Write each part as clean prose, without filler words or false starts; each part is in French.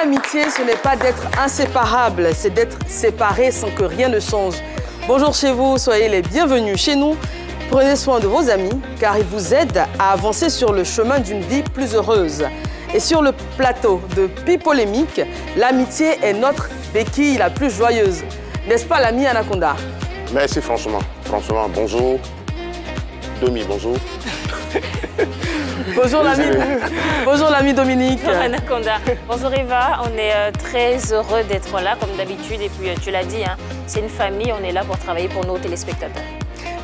l'amitié, ce n'est pas d'être inséparable, c'est d'être séparé sans que rien ne change. Bonjour chez vous, soyez les bienvenus chez nous. Prenez soin de vos amis, car ils vous aident à avancer sur le chemin d'une vie plus heureuse. Et sur le plateau de Pipolémique, l'amitié est notre béquille la plus joyeuse. N'est-ce pas l'ami Anaconda? Merci franchement. Franchement, bonjour. Domi, bonjour. Bonjour l'ami Dominique. Bonjour Anaconda. Bonjour Eva, on est très heureux d'être là comme d'habitude et puis tu l'as dit, hein, c'est une famille, on est là pour travailler pour nos téléspectateurs.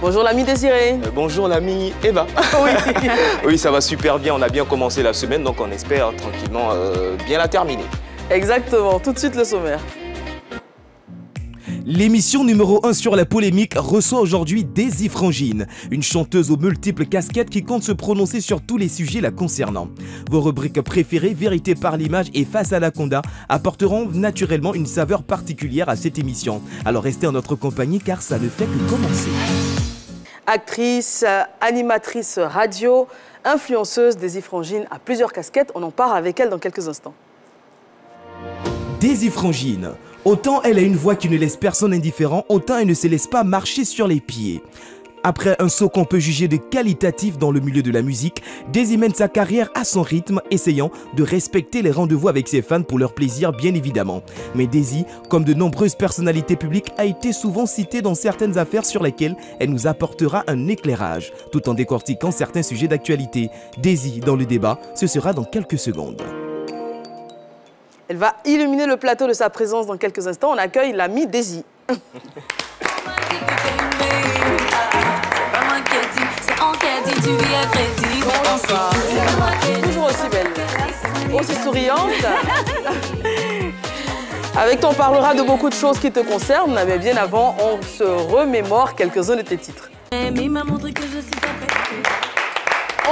Bonjour l'ami Désiré. Bonjour l'ami Eva. Oui. Oui, ça va super bien, on a bien commencé la semaine, donc on espère tranquillement bien la terminer. Exactement, tout de suite le sommaire. L'émission numéro 1 sur la polémique reçoit aujourd'hui Daisy Frangine, une chanteuse aux multiples casquettes qui compte se prononcer sur tous les sujets la concernant. Vos rubriques préférées, Vérité par l'image et Face à Anaconda, apporteront naturellement une saveur particulière à cette émission. Alors restez en notre compagnie car ça ne fait que commencer. Actrice, animatrice radio, influenceuse, Daisy Frangine a plusieurs casquettes. On en parle avec elle dans quelques instants. Daisy Frangine. Autant elle a une voix qui ne laisse personne indifférent, autant elle ne se laisse pas marcher sur les pieds. Après un saut qu'on peut juger de qualitatif dans le milieu de la musique, Daisy mène sa carrière à son rythme, essayant de respecter les rendez-vous avec ses fans pour leur plaisir bien évidemment. Mais Daisy, comme de nombreuses personnalités publiques, a été souvent citée dans certaines affaires sur lesquelles elle nous apportera un éclairage, tout en décortiquant certains sujets d'actualité. Daisy dans le débat, ce sera dans quelques secondes. Elle va illuminer le plateau de sa présence dans quelques instants. On accueille l'ami Daisy. Toujours aussi belle, aussi souriante. Avec toi, on parlera de beaucoup de choses qui te concernent, mais bien avant, on se remémore quelques-uns de tes titres.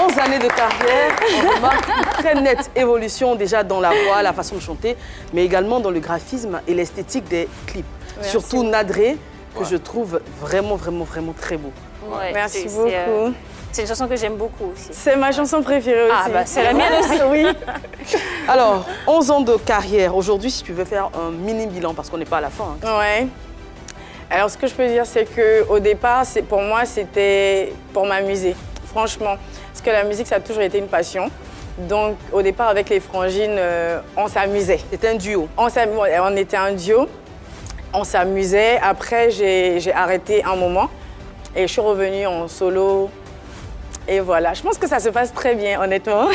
11 années de carrière, on remarque une très nette évolution déjà dans la voix, la façon de chanter, mais également dans le graphisme et l'esthétique des clips. Merci. Surtout Nadré, que je trouve vraiment très beau. Ouais, merci beaucoup. C'est une chanson que j'aime beaucoup aussi. C'est ma chanson préférée aussi. Ah bah c'est la mienne aussi. Oui. Alors, 11 ans de carrière. Aujourd'hui, si tu veux faire un mini bilan, parce qu'on n'est pas à la fin. Hein. Ouais. Alors, ce que je peux dire, c'est qu'au départ, pour moi, c'était pour m'amuser, franchement. Parce que la musique, ça a toujours été une passion. Donc, au départ, avec les Frangines, on s'amusait. C'était un duo. On était un duo. On s'amusait. Après, j'ai arrêté un moment. Et je suis revenue en solo. Et voilà, je pense que ça se passe très bien, honnêtement.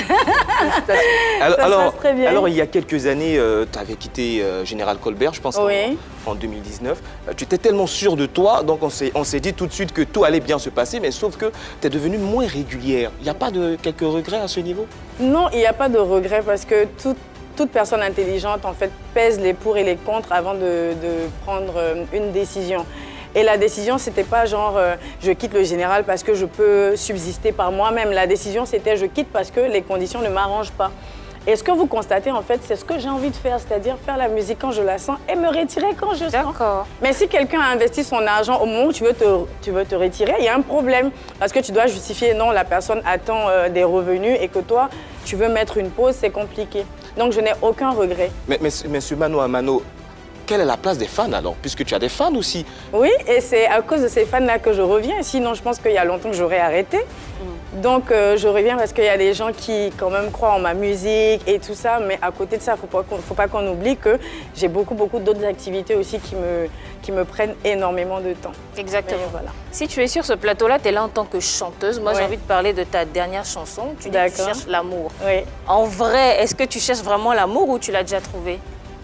Alors, il y a quelques années, tu avais quitté Général Colbert, je pense, oui. en 2019. Tu étais tellement sûre de toi, donc on s'est dit tout de suite que tout allait bien se passer, mais sauf que tu es devenue moins régulière. Il n'y a pas de quelques regrets à ce niveau? Non, il n'y a pas de regrets parce que toute personne intelligente, en fait, pèse les pour et les contre avant de prendre une décision. Et la décision, c'était pas genre je quitte le Général parce que je peux subsister par moi-même. La décision, c'était je quitte parce que les conditions ne m'arrangent pas. Et ce que vous constatez, en fait, c'est ce que j'ai envie de faire, c'est-à-dire faire la musique quand je la sens et me retirer quand je sens. D'accord. Mais si quelqu'un a investi son argent au moment où tu veux te retirer, il y a un problème. Parce que tu dois justifier, non, la personne attend des revenus et que toi, tu veux mettre une pause, c'est compliqué. Donc, je n'ai aucun regret. Mais sur Mano à Mano, quelle est la place des fans alors? Puisque tu as des fans aussi. Oui, et c'est à cause de ces fans-là que je reviens. Sinon, je pense qu'il y a longtemps que j'aurais arrêté. Donc, je reviens parce qu'il y a des gens qui, quand même, croient en ma musique et tout ça. Mais à côté de ça, il ne faut pas qu'on oublie que j'ai beaucoup d'autres activités aussi qui me prennent énormément de temps. Exactement. Mais voilà. Si tu es sur ce plateau-là, tu es là en tant que chanteuse. Moi, j'ai envie de parler de ta dernière chanson. Tu dis que tu cherches l'amour. Oui. En vrai, est-ce que tu cherches vraiment l'amour ou tu l'as déjà trouvé?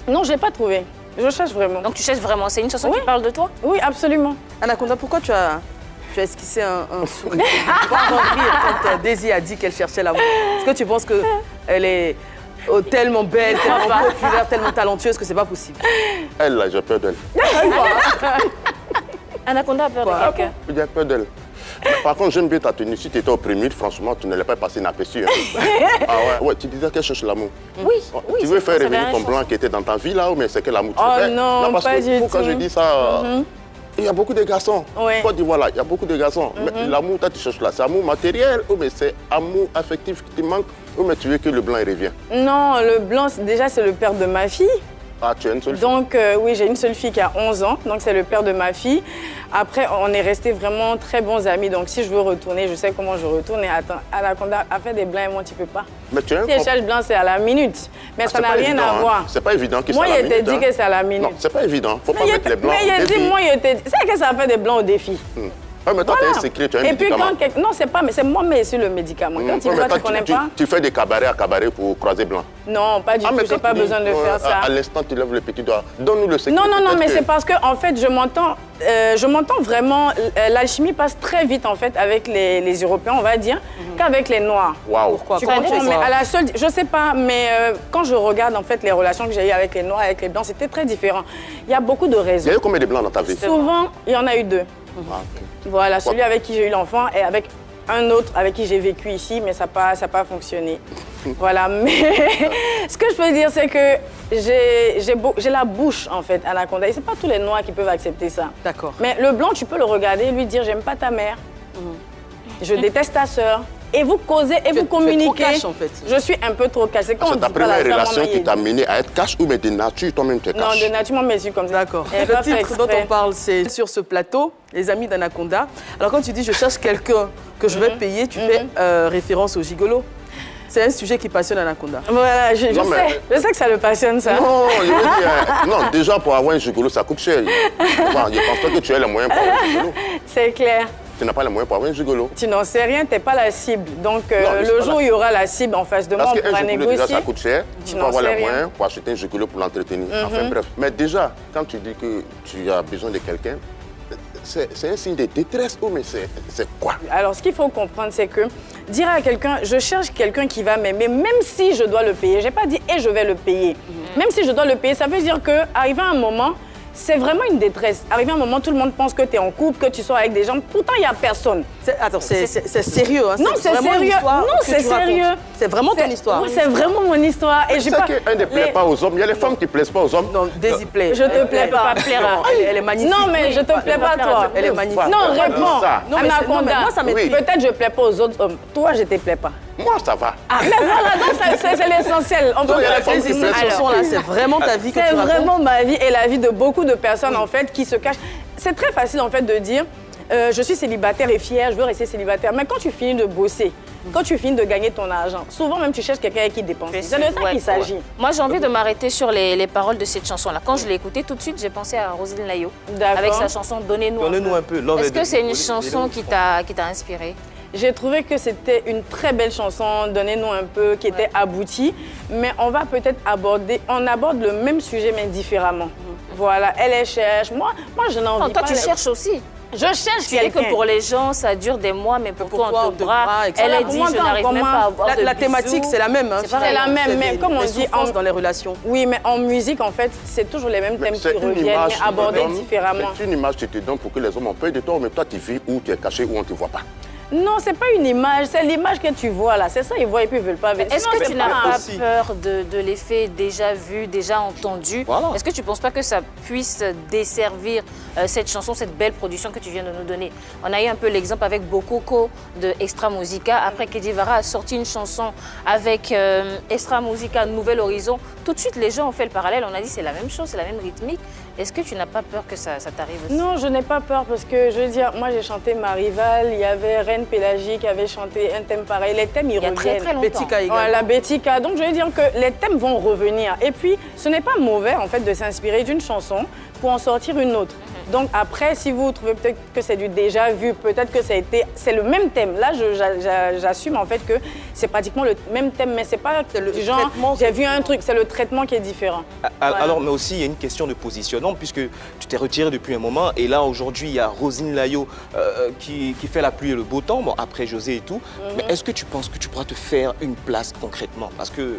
Non, je ne l'ai pas trouvé. Je cherche vraiment. Donc tu cherches vraiment. C'est une chanson qui parle de toi? Oui, absolument. Anaconda, pourquoi tu as esquissé un sourire? Pourquoi rire quand Daisy a dit qu'elle cherchait l'amour? Est-ce que tu penses qu'elle est tellement belle, tellement populaire, tellement talentueuse que c'est pas possible? Elle, là, j'ai peur d'elle. Anaconda a peur de quelqu'un? J'ai peur d'elle. Par contre, j'aime bien ta tenue. Si tu étais au Prémute, franchement, tu n'allais pas passer inaperçu. Hein. Ah ouais, tu disais qu'elle cherche l'amour. Oui, oui. Tu veux faire revenir ton blanc qui était dans ta vie là, ou mais c'est quel amour tu veux faire? Non, parce pas que du tout. quand je dis ça, Il y a beaucoup de garçons. Ouais. Côte d'Ivoire, il y a beaucoup de garçons. Mais l'amour, toi, tu cherches là, c'est amour matériel ou mais c'est amour affectif qui te manque ou mais tu veux que le blanc il revienne? Non, le blanc, déjà, c'est le père de ma fille. Ah, tu as une seule fille? Donc, oui, j'ai une seule fille qui a 11 ans. Donc, c'est le père de ma fille. Après, on est restés vraiment très bons amis. Donc, si je veux retourner, je sais comment je retourne. Et attends, Anaconda, à faire des blancs et moi, tu peux pas. Mais tu as un si elle cherche blanc, c'est à la minute. Mais ça n'a rien à voir. C'est pas évident que c'est à la minute. Moi, il t'a dit que c'est à la minute. Non, c'est pas évident. Faut pas mettre les blancs au défi. Mais il a dit, moi, c'est que ça fait des blancs au défi. Ah, mais toi, tu as un secret, tu as un médicament. Et puis, non, c'est pas, mais c'est moi, mais sur le médicament. Quand tu vois, tu connais pas. Tu fais des cabarets à cabaret pour croiser blanc? Non, pas du tout. J'ai pas besoin de faire ça. À l'instant, tu lèves le petit doigt. Donne-nous le secret. Non, mais c'est parce que, en fait, je m'entends vraiment. L'alchimie passe très vite, en fait, avec les Européens, on va dire, qu'avec les Noirs. Waouh. Pourquoi? Tu comprends, mais à la seule, je sais pas, mais quand je regarde, en fait, les relations que j'ai eues avec les Noirs, avec les Blancs, c'était très différent. Il y a beaucoup de raisons. Il y a eu combien de Blancs dans ta vie? Souvent, il y en a eu 2. Ah, okay. Voilà, celui avec qui j'ai eu l'enfant et avec un autre avec qui j'ai vécu ici, mais ça n'a pas fonctionné. Voilà, mais ce que je peux dire, c'est que j'ai la bouche, en fait, Anaconda. Et ce n'est pas tous les Noirs qui peuvent accepter ça. D'accord. Mais le blanc, tu peux le regarder et lui dire, j'aime pas ta mère, je déteste ta sœur. Et vous causez et vous communiquez. Tu es trop cash, en fait. Je suis un peu trop cash. C'est quand on dit ta première pas la relation qui t'a mené à être cash ou mais de nature, toi-même tu es cash? Non, de nature, moi, je suis comme ça. D'accord. Le titre dont on parle, c'est sur ce plateau, les amis d'Anaconda. Alors quand tu dis je cherche quelqu'un que je vais payer, tu fais référence au gigolo. C'est un sujet qui passionne Anaconda. Voilà, je sais que ça le passionne, ça. Non, je veux dire, non, déjà pour avoir un gigolo, ça coûte cher. Je pense pas que tu aies les moyens pour avoir un gigolo. C'est clair. Tu n'as pas les moyens pour avoir un gigolo. Tu n'en sais rien, tu n'es pas la cible. Donc, le jour où il y aura la cible en face de moi, on pourra négocier. Déjà, ça coûte cher. Tu peux avoir les moyens pour acheter un gigolo pour l'entretenir. Enfin, bref. Mais déjà, quand tu dis que tu as besoin de quelqu'un, c'est un signe de détresse ou mais c'est quoi? Alors, ce qu'il faut comprendre, c'est que dire à quelqu'un, je cherche quelqu'un qui va m'aimer, même si je dois le payer. Je n'ai pas dit et je vais le payer. Même si je dois le payer, ça veut dire qu'arrivé à un moment, c'est vraiment une détresse. Arrivé à un moment, tout le monde pense que tu es en couple, que tu sors avec des gens. Pourtant, il n'y a personne. Attends, c'est sérieux. Hein? Non, c'est sérieux. Non, c'est sérieux. C'est vraiment ton histoire. Oui, c'est vraiment mon histoire. Et je sais qu'un ne plaît pas aux hommes. Il y a les femmes qui ne plaisent pas aux hommes. Non, Daisy plaît. Je te plais pas. Elle est magnifique. Non, mais je te plais pas, toi. Elle est magnifique. Non, réponds. Anaconda. Moi, ça m'étonne. Peut-être je ne plais pas aux autres hommes. Toi, je ne te plais pas. Moi, ça va. Ah, mais voilà, c'est l'essentiel. On peut c'est vraiment ta vie que tu racontes. C'est vraiment ma vie et la vie de beaucoup de personnes, en fait, qui se cachent. C'est très facile, en fait, de dire je suis célibataire et fière, je veux rester célibataire. Mais quand tu finis de bosser, quand tu finis de gagner ton argent, souvent même tu cherches quelqu'un avec qui dépenser. C'est de ça qu'il s'agit. Moi, j'ai envie de m'arrêter sur les paroles de cette chanson-là. Quand je l'ai écoutée, tout de suite, j'ai pensé à Roselyne Layo. Avec sa chanson Donnez-nous un peu. Est-ce que c'est une chanson qui t'a inspiré? J'ai trouvé que c'était une très belle chanson, Donnez-nous un peu, qui était aboutie. Mais on va peut-être on aborde le même sujet, mais différemment. Voilà, elle cherche. Moi, je n'ai envie pas. Toi, tu cherches aussi. Je cherche quelqu'un. Tu dis que pour les gens, ça dure des mois, mais pour toi, on te bras. Elle a dit, je n'arrive même pas à avoir de La thématique, c'est la même. C'est la même, mais comme on dit... dans les relations. Oui, mais en musique, en fait, c'est toujours les mêmes thèmes qui reviennent, mais abordés différemment. C'est une image que tu te donnes pour que les hommes ont peur de toi, mais toi, tu vis où tu es caché, où on ne te voit pas. Non, c'est pas une image, c'est l'image que tu vois là. C'est ça, ils voient et puis ils veulent pas. Est-ce que tu n'as pas peur de l'effet déjà vu, déjà entendu? Est-ce que tu ne penses pas que ça puisse desservir cette chanson, cette belle production que tu viens de nous donner? On a eu un peu l'exemple avec Bokoko de Extra Musica. Après, Kedivara a sorti une chanson avec Extra Musica, Nouvel Horizon. Tout de suite, les gens ont fait le parallèle. On a dit c'est la même chose, c'est la même rythmique. Est-ce que tu n'as pas peur que ça t'arrive aussi? Non, je n'ai pas peur parce que, je veux dire, moi j'ai chanté Ma Rivale, il y avait Reine Pélagie qui avait chanté un thème pareil. Les thèmes, ils reviennent. Il y a très longtemps. Betika également. La Betika. Donc je veux dire que les thèmes vont revenir. Et puis, ce n'est pas mauvais en fait de s'inspirer d'une chanson pour en sortir une autre. Donc après, si vous trouvez peut-être que c'est du déjà vu, peut-être que c'est le même thème. Là, j'assume en fait que c'est pratiquement le même thème, mais c'est pas du genre, j'ai vu un truc, c'est le traitement qui est différent. Alors, mais aussi, il y a une question de positionnement, puisque tu t'es retiré depuis un moment, et là, aujourd'hui, il y a Roselyne Layo qui fait la pluie et le beau temps, bon, après José et tout. Mais est-ce que tu penses que tu pourras te faire une place concrètement? Parce que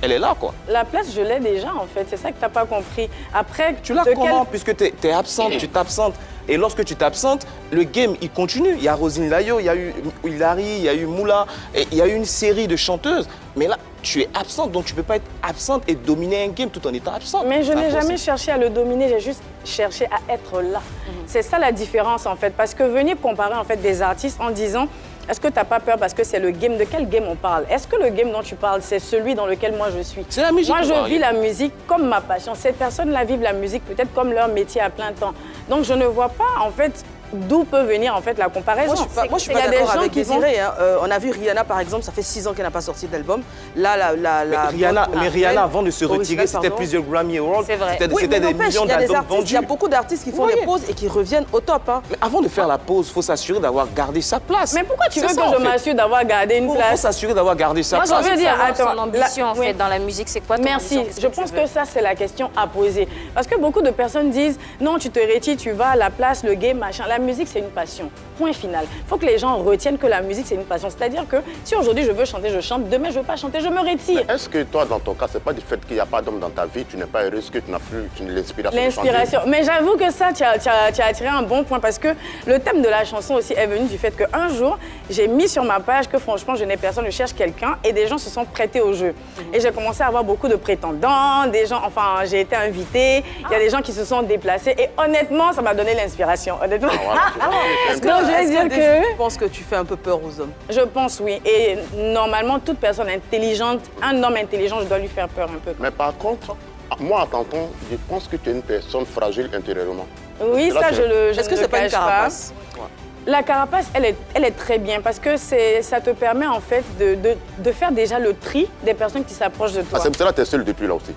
elle est là, quoi. La place, je l'ai déjà, en fait. C'est ça que tu n'as pas compris. Après, tu l'as comment? Puisque tu es absente, tu t'absentes Et lorsque tu t'absentes, le game, il continue. Il y a Roselyne Layo, il y a eu Hilary, il y a eu Moula, et il y a eu une série de chanteuses. Mais là, tu es absente, donc tu ne peux pas être absente et dominer un game tout en étant absente. Mais je n'ai jamais cherché à le dominer, j'ai juste cherché à être là. C'est ça la différence en fait, parce que venir comparer en fait des artistes en disant est-ce que tu n'as pas peur parce que c'est le game, de quel game on parle? Est-ce que le game dont tu parles, c'est celui dans lequel moi je suis? C'est la musique. Moi je vis la musique comme ma passion. Ces personnes-là vivent la musique peut-être comme leur métier à plein temps. Donc je ne vois pas en fait d'où peut venir en fait la comparaison. Moi, je suis pas d'accord avec Désiré. Hein. On a vu Rihanna, par exemple, ça fait 6 ans qu'elle n'a pas sorti d'album. Là, mais Rihanna, avant de se retirer, c'était plusieurs Grammy Awards. C'est vrai. C'était des millions d'albums vendus. Il y a beaucoup d'artistes qui font des pauses et qui reviennent au top. Hein. Mais avant de faire la pause, il faut s'assurer d'avoir gardé sa place. Mais pourquoi tu veux que je m'assure d'avoir gardé une place? Il faut s'assurer d'avoir gardé sa place. Moi, je veux dire, attends, son ambition en fait dans la musique, c'est quoi ton ambition? Merci. Je pense que ça, c'est la question à poser. Parce que beaucoup de personnes disent, non, tu te retires, tu vas à la place, le game, machin. La musique, c'est une passion. Point final. Il faut que les gens retiennent que la musique, c'est une passion. C'est-à-dire que si aujourd'hui je veux chanter, je chante. Demain, je ne veux pas chanter, je me retire. Est-ce que toi, dans ton cas, c'est pas du fait qu'il n'y a pas d'homme dans ta vie, tu n'es pas heureuse, que tu n'as plus l'inspiration? L'inspiration. Mais j'avoue que ça, tu as attiré un bon point parce que le thème de la chanson aussi est venu du fait qu'un jour, j'ai mis sur ma page que franchement, je n'ai personne, je cherche quelqu'un et des gens se sont prêtés au jeu. Et j'ai commencé à avoir beaucoup de prétendants, des gens, enfin, j'ai été invitée, il y a des gens qui se sont déplacés et honnêtement, ça m'a donné l'inspiration. Honnêtement. Est-ce que tu penses que tu fais un peu peur aux hommes? Je pense oui. Et normalement, toute personne intelligente, un homme intelligent, je dois lui faire peur un peu. Mais par contre, moi, en t'entendant, je pense que tu es une personne fragile intérieurement. Oui, ça, je le Est-ce que c'est pas une carapace? La carapace, elle est très bien parce que ça te permet en fait de faire déjà le tri des personnes qui s'approchent de toi. Ah, c'est pour ça que tu es seule depuis là aussi.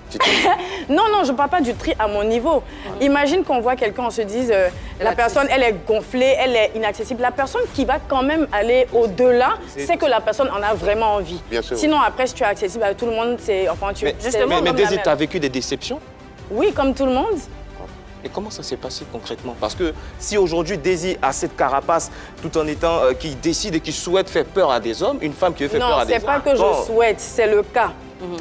Non, non, je ne parle pas du tri à mon niveau. Imagine qu'on voit quelqu'un, on se dise, la personne, elle est gonflée, elle est inaccessible. La personne qui va quand même aller au-delà, c'est que la personne en a vraiment envie. Bien sûr. Sinon, après, si tu es accessible à tout le monde, c'est... Enfin, mais Daisy, tu as vécu des déceptions? Oui, comme tout le monde. Et comment ça s'est passé concrètement? Parce que si aujourd'hui Daisy a cette carapace tout en étant qui décide et qui souhaite faire peur à des hommes, une femme qui veut faire peur à des hommes... Non, c'est pas que je souhaite, c'est le cas.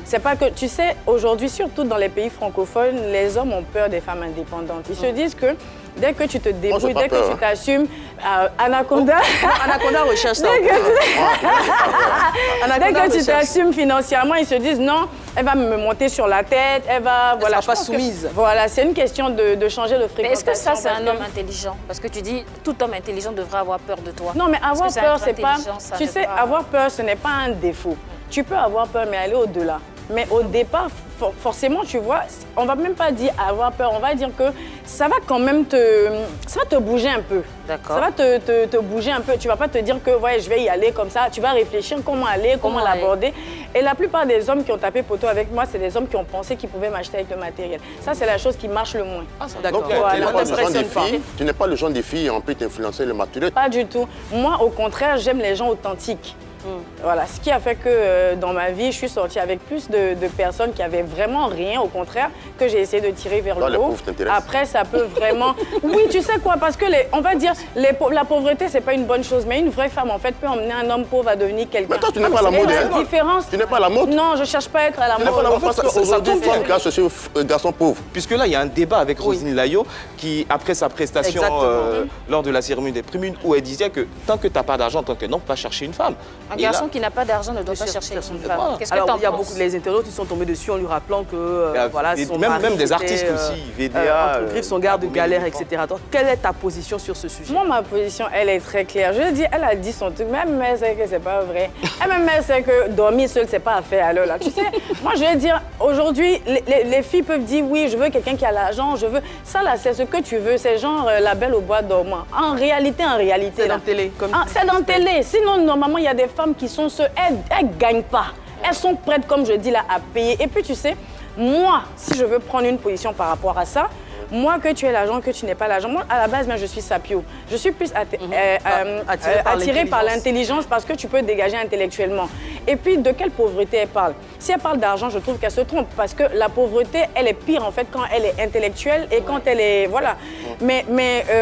C'est pas que, tu sais, aujourd'hui, surtout dans les pays francophones, les hommes ont peur des femmes indépendantes. Ils se disent que dès que tu te débrouilles, dès que tu t'assumes, Anaconda... Anaconda recherche ça. Dès que tu t'assumes financièrement, ils se disent non, elle va me monter sur la tête, elle va... Voilà, elle sera pas soumise. Voilà, c'est une question de changer de fréquentation. Mais est-ce que ça, c'est un homme intelligent? Parce que tu dis, tout homme intelligent devrait avoir peur de toi. Non, mais avoir peur, c'est pas... Tu sais, avoir peur, ce n'est pas un défaut. Tu peux avoir peur, mais aller au-delà. Mais au départ, forcément, tu vois, on va même pas dire avoir peur, on va dire que ça va quand même ça va te bouger un peu. D'accord. Ça va te bouger un peu. Tu vas pas te dire que ouais, je vais y aller comme ça. Tu vas réfléchir comment aller, comment l'aborder. Et la plupart des hommes qui ont tapé poteau avec moi, c'est des hommes qui ont pensé qu'ils pouvaient m'acheter avec le matériel. Ça, c'est la chose qui marche le moins. Ah, d'accord. Tu n'es pas le genre de fille, on peut t'influencer le matériel. Pas du tout. Moi, au contraire, j'aime les gens authentiques. Voilà, ce qui a fait que dans ma vie, je suis sortie avec plus de personnes qui avaient vraiment rien, au contraire, que j'ai essayé de tirer vers le haut. Après, ça peut vraiment... Oui, tu sais quoi, parce que, on va dire, la pauvreté, c'est pas une bonne chose, mais une vraie femme, en fait, peut emmener un homme pauvre à devenir quelqu'un. Mais toi, tu n'es pas à la mode, hein? Différence... Tu n'es pas à la mode? Non, je cherche pas à être à la mode. Tu n'es pas à la mode, parce que c'est une femme qui a cherché un garçon pauvre. Puisque là, il y a un débat avec Roselyne Layo, qui, après sa prestation lors de la cérémonie des primes, où elle disait que tant que tu n'as pas d'argent, tant que non, pas chercher une femme. Un garçon qui n'a pas d'argent ne doit pas chercher une femme. Qu'est-ce que alors, il y a beaucoup de internautes qui sont tombés dessus en lui rappelant que voilà, son mari même des artistes aussi, VDA, entre griffes, son garde de galère, etc. Donc, quelle est ta position sur ce sujet? Moi, ma position, elle est très claire. Je dis, elle a dit son truc, même elle sait que c'est pas vrai. Même elle sait que dormir seule, c'est pas affaire à l'heure là. Tu sais, moi, je vais dire, aujourd'hui, les filles peuvent dire, oui, je veux quelqu'un qui a l'argent, je veux... Ça là, c'est ce que tu veux, c'est genre la belle au bois dormant. En réalité. C'est dans la télé. C'est dans la télé. Sinon, normalement, il y a des femmes qui sont elles ne gagnent pas. Elles sont prêtes, comme je dis là, à payer. Et puis, tu sais, moi, si je veux prendre une position par rapport à ça, moi, que tu aies l'argent, que tu n'aies pas l'argent, moi, à la base, je suis sapio. Je suis plus attirée par l'intelligence parce que tu peux dégager intellectuellement. Et puis, de quelle pauvreté elle parle? Si elle parle d'argent, je trouve qu'elle se trompe parce que la pauvreté, elle est pire en fait quand elle est intellectuelle et quand elle est... Voilà. Mais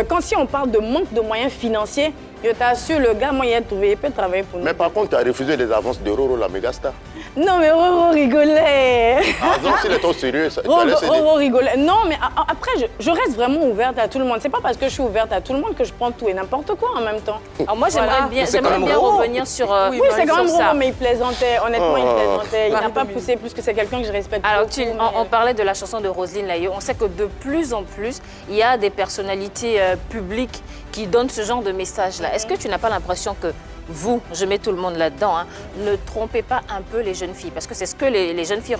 quand si on parle de manque de moyens financiers, je t'assure, le gars, moi, il a trouvé, il peut travailler pour nous. Mais par contre, tu as refusé les avances de Roro, la mégastar. Non, mais Roro rigolait. Ah non, s'il est trop sérieux, tu as laissé Roro rigolait. Non, mais après, je reste vraiment ouverte à tout le monde. C'est pas parce que je suis ouverte à tout le monde que je prends tout et n'importe quoi en même temps. Alors moi, j'aimerais bien revenir sur oui, c'est quand même Roro, mais il plaisantait. Honnêtement, il plaisantait. Il n'a pas poussé plus que c'est quelqu'un que je respecte beaucoup. Alors, on parlait de la chanson de Roselyne Layo. On sait que de plus en plus, il y a des personnalités publiques qui donnent ce genre de message-là. Est-ce que tu n'as pas l'impression que vous, je mets tout le monde là-dedans, hein, ne trompez pas un peu les jeunes filles? Parce que c'est ce que les jeunes filles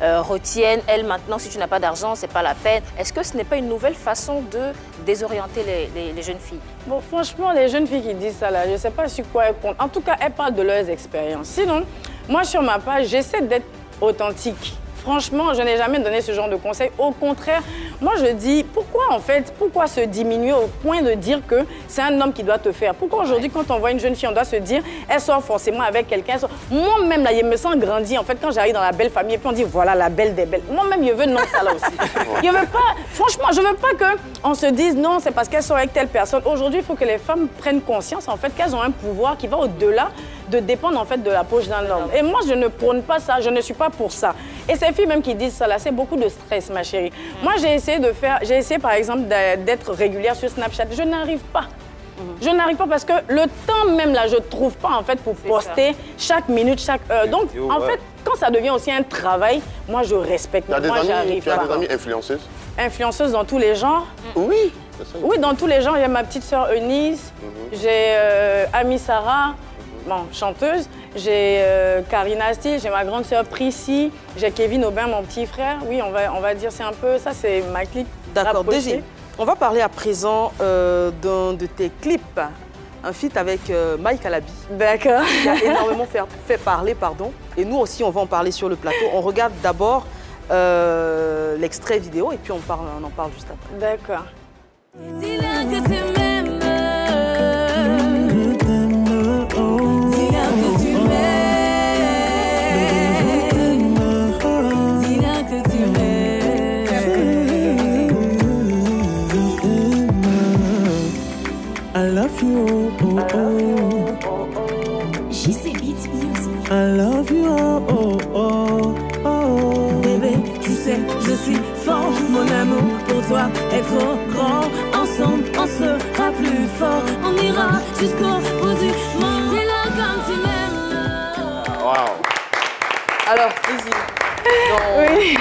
retiennent. Elles, maintenant, si tu n'as pas d'argent, c'est pas la peine. Est-ce que ce n'est pas une nouvelle façon de désorienter les jeunes filles? Bon, franchement, les jeunes filles qui disent ça, là, je ne sais pas sur quoi elles comptent. En tout cas, elles parlent de leurs expériences. Sinon, moi, sur ma page, j'essaie d'être authentique. Franchement, je n'ai jamais donné ce genre de conseil. Au contraire, moi je dis, pourquoi se diminuer au point de dire que c'est un homme qui doit te faire? Pourquoi aujourd'hui, quand on voit une jeune fille, on doit se dire, elle sort forcément avec quelqu'un? Moi-même, là, je me sens grandi. En fait, quand j'arrive dans la belle famille, et puis on dit, voilà, la belle des belles. Moi-même, je veux non ça là aussi. Je veux pas, franchement, je veux pas qu'on se dise, non, c'est parce qu'elle sort avec telle personne. Aujourd'hui, il faut que les femmes prennent conscience, en fait, qu'elles ont un pouvoir qui va au-delà de dépendre, en fait, de la poche d'un homme. Et moi, je ne prône pas ça, je ne suis pas pour ça. Et ces filles même qui disent ça, là, c'est beaucoup de stress, ma chérie. Moi, j'ai essayé, par exemple, d'être régulière sur Snapchat. Je n'arrive pas. Je n'arrive pas parce que le temps même, là, je ne trouve pas, en fait, pour poster chaque minute, chaque heure. Donc, en fait, quand ça devient aussi un travail, moi, je respecte. Moi, j'arrive pas. Tu as des amies influenceuses? Influenceuses dans tous les genres? Oui. Oui, dans tous les genres. Il y a ma petite sœur Eunice, j'ai Ami Sarah, bon, chanteuse. J'ai Karina Steele, j'ai ma grande sœur Prissy, j'ai Kevin Aubin, mon petit frère. Oui, on va dire, c'est un peu ça, c'est ma clip. D'accord, Daisy, on va parler à présent d'un de tes clips, un feat avec Mike Alabi. D'accord. Qui a énormément fait parler, pardon. Et nous aussi, on va en parler sur le plateau. On regarde d'abord l'extrait vidéo et puis on en parle juste après. D'accord. Dis-leur que tu m'aimes. I love you, oh, oh. JC Beats Music. I love you, oh, oh, oh. Bébé, tu sais, je suis fort. Mon amour pour toi est trop grand. Ensemble, on sera plus fort. On ira jusqu'au bout du monde. Dis-leur comme tu m'aimes. Wow. Alors, Daisy,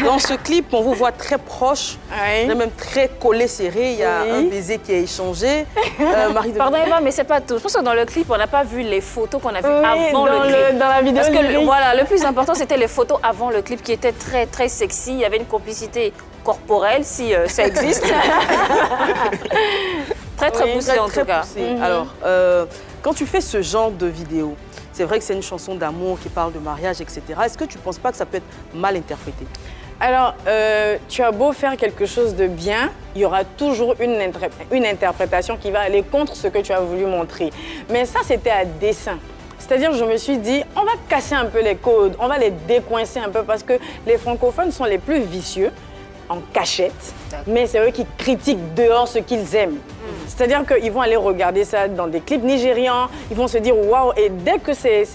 dans ce clip, on vous voit très proche, même très collé, serré. Il y a un baiser qui est échangé. Pardon Eva, mais c'est pas tout. Je pense que dans le clip, on n'a pas vu les photos qu'on a vues avant le clip. Dans la vidéo. Parce que voilà, le plus important, c'était les photos avant le clip qui étaient très, très sexy. Il y avait une complicité corporelle, si ça existe. Très, très poussée en tout cas. Alors, quand tu fais ce genre de vidéo, c'est vrai que c'est une chanson d'amour qui parle de mariage, etc. Est-ce que tu ne penses pas que ça peut être mal interprété? Alors, tu as beau faire quelque chose de bien, il y aura toujours une interprétation qui va aller contre ce que tu as voulu montrer. Mais ça, c'était à dessein. C'est-à-dire, je me suis dit, on va casser un peu les codes, on va les décoincer un peu parce que les francophones sont les plus vicieux en cachette, mais c'est eux qui critiquent dehors ce qu'ils aiment. C'est-à-dire qu'ils vont aller regarder ça dans des clips nigérians, ils vont se dire waouh, et dès que c'est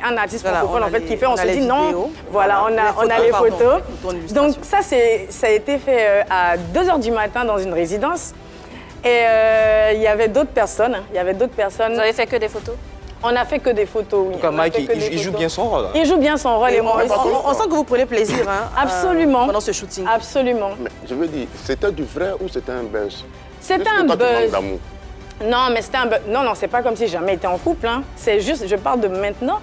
un artiste francophone en fait qui fait, on se dit non, voilà, on a les photos. Donc ça a été fait à 2 h du matin dans une résidence et il y avait d'autres personnes. Vous avez fait que des photos? On a fait que des photos, oui. En tout cas, Mike, il joue bien son rôle. Il joue bien son rôle. Et moi, on sent que vous prenez plaisir absolument. Pendant ce shooting. Absolument. Mais je veux dire, c'était du vrai ou c'était un buzz? C'était un buzz. Non, mais c'était un buzz. Non, c'est pas comme si j'ai jamais été en couple. Hein. C'est juste, je parle de maintenant.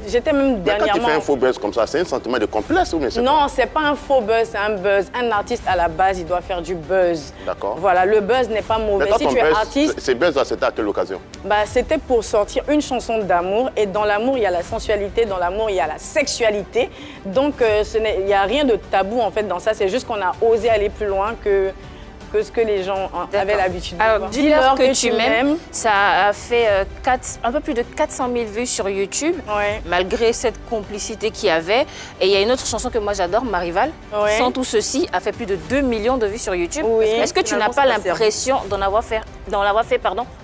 J'étais même dernièrement... Quand tu fais un faux buzz comme ça, c'est un sentiment de complexe ou mais non, c'est pas un faux buzz, c'est un buzz. Un artiste, à la base, il doit faire du buzz. D'accord. Voilà, le buzz n'est pas mauvais. Mais si tu es artiste... Ces buzz-là, c'était à quelle occasion? C'était pour sortir une chanson d'amour. Et dans l'amour, il y a la sensualité. Dans l'amour, il y a la sexualité. Donc, il n'y a rien de tabou, en fait, dans ça. C'est juste qu'on a osé aller plus loin que que ce que les gens avaient l'habitude de voir. Alors, dis-leur que tu m'aimes. Ça a fait un peu plus de 400 000 vues sur YouTube, malgré cette complicité qu'il y avait. Et il y a une autre chanson que moi j'adore, Ma Rivale. Sans tout ceci, a fait plus de 2 millions de vues sur YouTube. Est-ce que tu n'as pas l'impression d'en avoir fait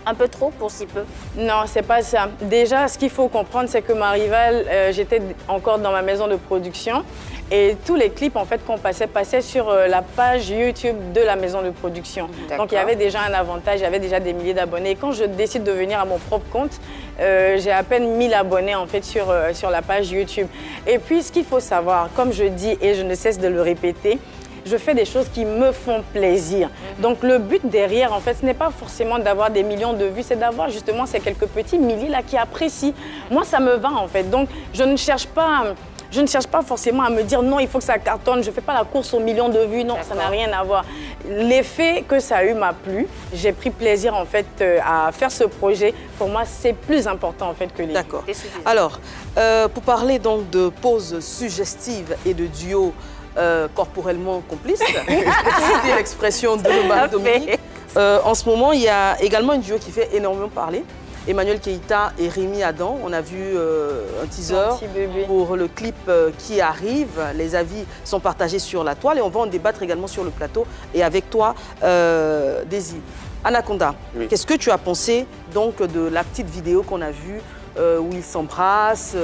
un peu trop pour si peu? Non, c'est pas ça. Déjà, ce qu'il faut comprendre, c'est que Ma Rivale, j'étais encore dans ma maison de production. Et tous les clips en fait qu'on passaient sur la page YouTube de la maison de production. Donc il y avait déjà un avantage, il y avait déjà des milliers d'abonnés. Et quand je décide de venir à mon propre compte, j'ai à peine 1000 abonnés en fait sur la page YouTube. Et puis ce qu'il faut savoir, comme je dis et je ne cesse de le répéter, je fais des choses qui me font plaisir. Donc le but derrière, en fait, ce n'est pas forcément d'avoir des millions de vues, c'est d'avoir justement ces quelques petits milliers là qui apprécient. Moi, ça me va en fait. Donc je ne cherche pas forcément à me dire non, il faut que ça cartonne, je ne fais pas la course aux millions de vues, non, ça n'a rien à voir. L'effet que ça a eu m'a plu, j'ai pris plaisir en fait à faire ce projet. Pour moi, c'est plus important en fait que les... D'accord. Alors, pour parler donc de poses suggestives et de duos corporellement complices, c'était l'expression de Marie-Dominique. En ce moment, il y a également un duo qui fait énormément parler. Emmanuel Keïta et Rémi Adam, on a vu un teaser pour le clip qui arrive. Les avis sont partagés sur la toile et on va en débattre également sur le plateau. Et avec toi, Daisy. Anaconda, qu'est-ce que tu as pensé donc de la petite vidéo qu'on a vue où ils s'embrassent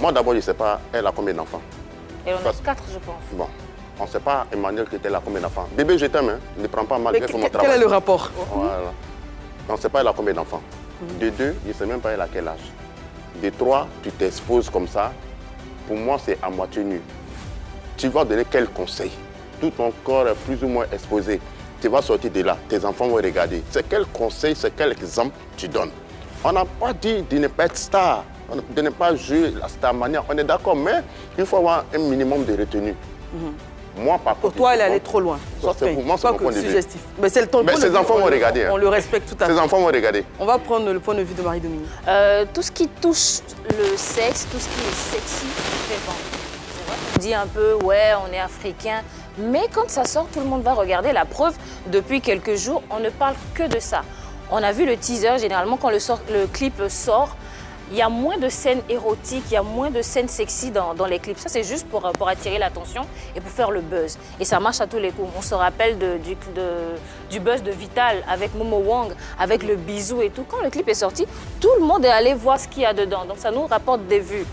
Moi d'abord, je ne sais pas, elle a combien d'enfants? Et on a 4, je pense. Bon, on ne sait pas Emmanuel Keïta a combien d'enfants. Bébé, je t'aime, hein. Ne prends pas mal, mon travail. Quel est le rapport? Voilà. On ne sait pas elle a combien d'enfants. De 2, je ne sais même pas elle a quel âge. De 3, tu t'exposes comme ça. Pour moi, c'est à moitié nu. Tu vas donner quel conseil? Tout ton corps est plus ou moins exposé. Tu vas sortir de là, tes enfants vont regarder. C'est quel conseil, c'est quel exemple tu donnes? On n'a pas dit de ne pas être star, de ne pas jouer la star manière. On est d'accord, mais il faut avoir un minimum de retenue. Moi, par pour toi, elle est allée trop loin. Ça, c'est pour moi, c'est mon point de vue. Mais c'est le ton point de vue. Ses enfants vont regarder. On le respecte tout à fait. Ses enfants vont regarder. On va prendre le point de vue de Marie-Dominique. Tout ce qui touche le sexe, tout ce qui est sexy, fait bon. C'est vrai qu'on dit un peu, ouais, on est africain. Mais quand ça sort, tout le monde va regarder. La preuve, depuis quelques jours, on ne parle que de ça. On a vu le teaser, généralement, quand le clip sort, il y a moins de scènes érotiques, il y a moins de scènes sexy dans les clips. Ça, c'est juste pour attirer l'attention et pour faire le buzz. Et ça marche à tous les coups. On se rappelle du buzz de Vital avec Momo Wang, avec le bisou et tout. Quand le clip est sorti, tout le monde est allé voir ce qu'il y a dedans. Donc, ça nous rapporte des vues.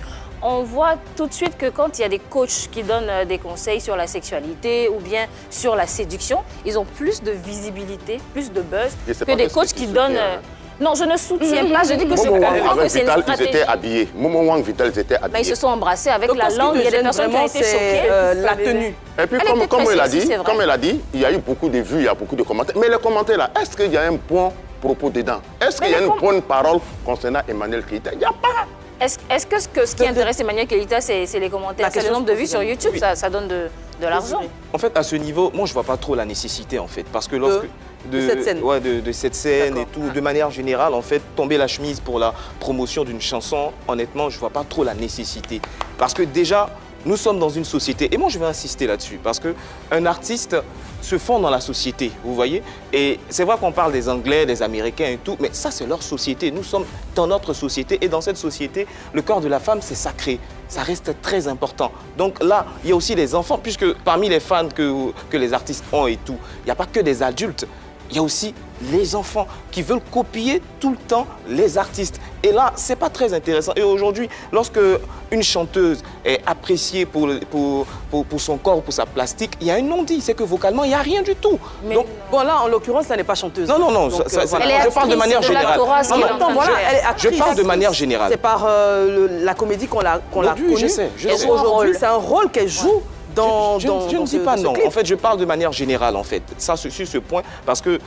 On voit tout de suite que quand il y a des coachs qui donnent des conseils sur la sexualité ou bien sur la séduction, ils ont plus de visibilité, plus de buzz que des coachs qui donnent... Non, je ne soutiens pas. Je dis que je comprends que c'est une stratégie. Ils étaient habillés. Momo Wang, Vital, ils étaient habillés. Mais ils se sont embrassés avec la langue. Il y a des personnes qui ont été choquées. La tenue. Et puis, comme elle a dit, il y a eu beaucoup de vues, il y a beaucoup de commentaires. Mais les commentaires là, est-ce qu'il y a un bon propos dedans? Est-ce qu'il y a une bonne parole concernant Emmanuel Keïta? Il n'y a pas. Est-ce que ce qui intéresse Emmanuel Keïta, c'est les commentaires? C'est le nombre de vues sur YouTube, ça donne de l'argent. En fait, à ce niveau, moi, je ne vois pas trop la nécessité, en fait. Parce que lorsque... de cette scène, de cette scène et tout, de manière générale, en fait, tomber la chemise pour la promotion d'une chanson, honnêtement, je ne vois pas trop la nécessité. Parce que déjà, nous sommes dans une société, et moi je vais insister là-dessus, parce qu'un artiste se fond dans la société, vous voyez. Et c'est vrai qu'on parle des Anglais, des Américains et tout, mais ça c'est leur société. Nous sommes dans notre société, et dans cette société, le corps de la femme c'est sacré. Ça reste très important. Donc là, il y a aussi les enfants, puisque parmi les fans que les artistes ont et tout, il n'y a pas que des adultes. Il y a aussi les enfants qui veulent copier tout le temps les artistes. Et là, ce n'est pas très intéressant. Et aujourd'hui, lorsque une chanteuse est appréciée pour son corps, pour sa plastique, il y a un non-dit. C'est que vocalement, il n'y a rien du tout. Mais donc, bon, là, en l'occurrence, elle n'est pas chanteuse. Non, non, non. Donc, je parle de manière générale. Je parle de manière générale. C'est par la comédie qu'on l'a connue. Je sais. Aujourd'hui, c'est un rôle qu'elle joue. Je ne dis pas non. En fait, je parle de manière générale, en fait. Ça, sur ce point, parce que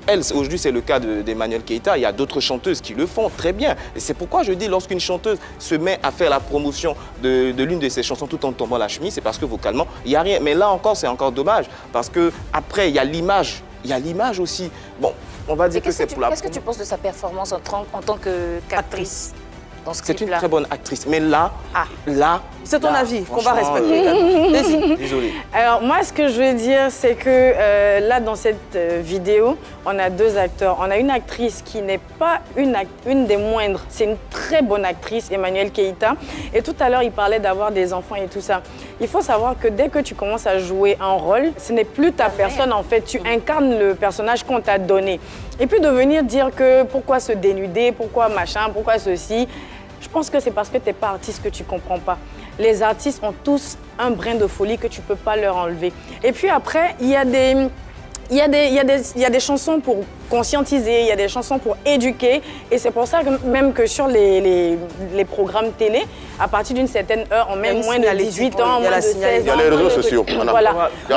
elle, aujourd'hui, c'est le cas d'Emmanuel Keïta. Il y a d'autres chanteuses qui le font très bien. Et c'est pourquoi je dis, lorsqu'une chanteuse se met à faire la promotion de l'une de ses chansons tout en tombant la chemise, c'est parce que vocalement, il n'y a rien. Mais là encore, c'est encore dommage. Parce qu'après, il y a l'image. Il y a l'image aussi. Bon, on va dire que c'est pour la... Qu'est-ce que tu penses de sa performance en tant qu'actrice? C'est une très bonne actrice. Mais là, C'est ton avis qu'on va respecter également. Désolé. Alors moi, ce que je veux dire, c'est que là, dans cette vidéo, on a deux acteurs. On a une actrice qui n'est pas une des moindres. C'est une très bonne actrice, Emmanuelle Keïta. Et tout à l'heure, il parlait d'avoir des enfants et tout ça. Il faut savoir que dès que tu commences à jouer un rôle, ce n'est plus ta personne en fait. Tu incarnes le personnage qu'on t'a donné. Et puis de venir dire que pourquoi se dénuder, pourquoi machin, pourquoi ceci. Je pense que c'est parce que tu n'es pas artiste que tu ne comprends pas. Les artistes ont tous un brin de folie que tu ne peux pas leur enlever. Et puis après, il y a des chansons pour conscientiser, il y a des chansons pour éduquer. Et c'est pour ça que même que sur les programmes télé, à partir d'une certaine heure, on met moins de 18 ans, moins de 16 ans. Il y a les réseaux sociaux. Voilà. Oui,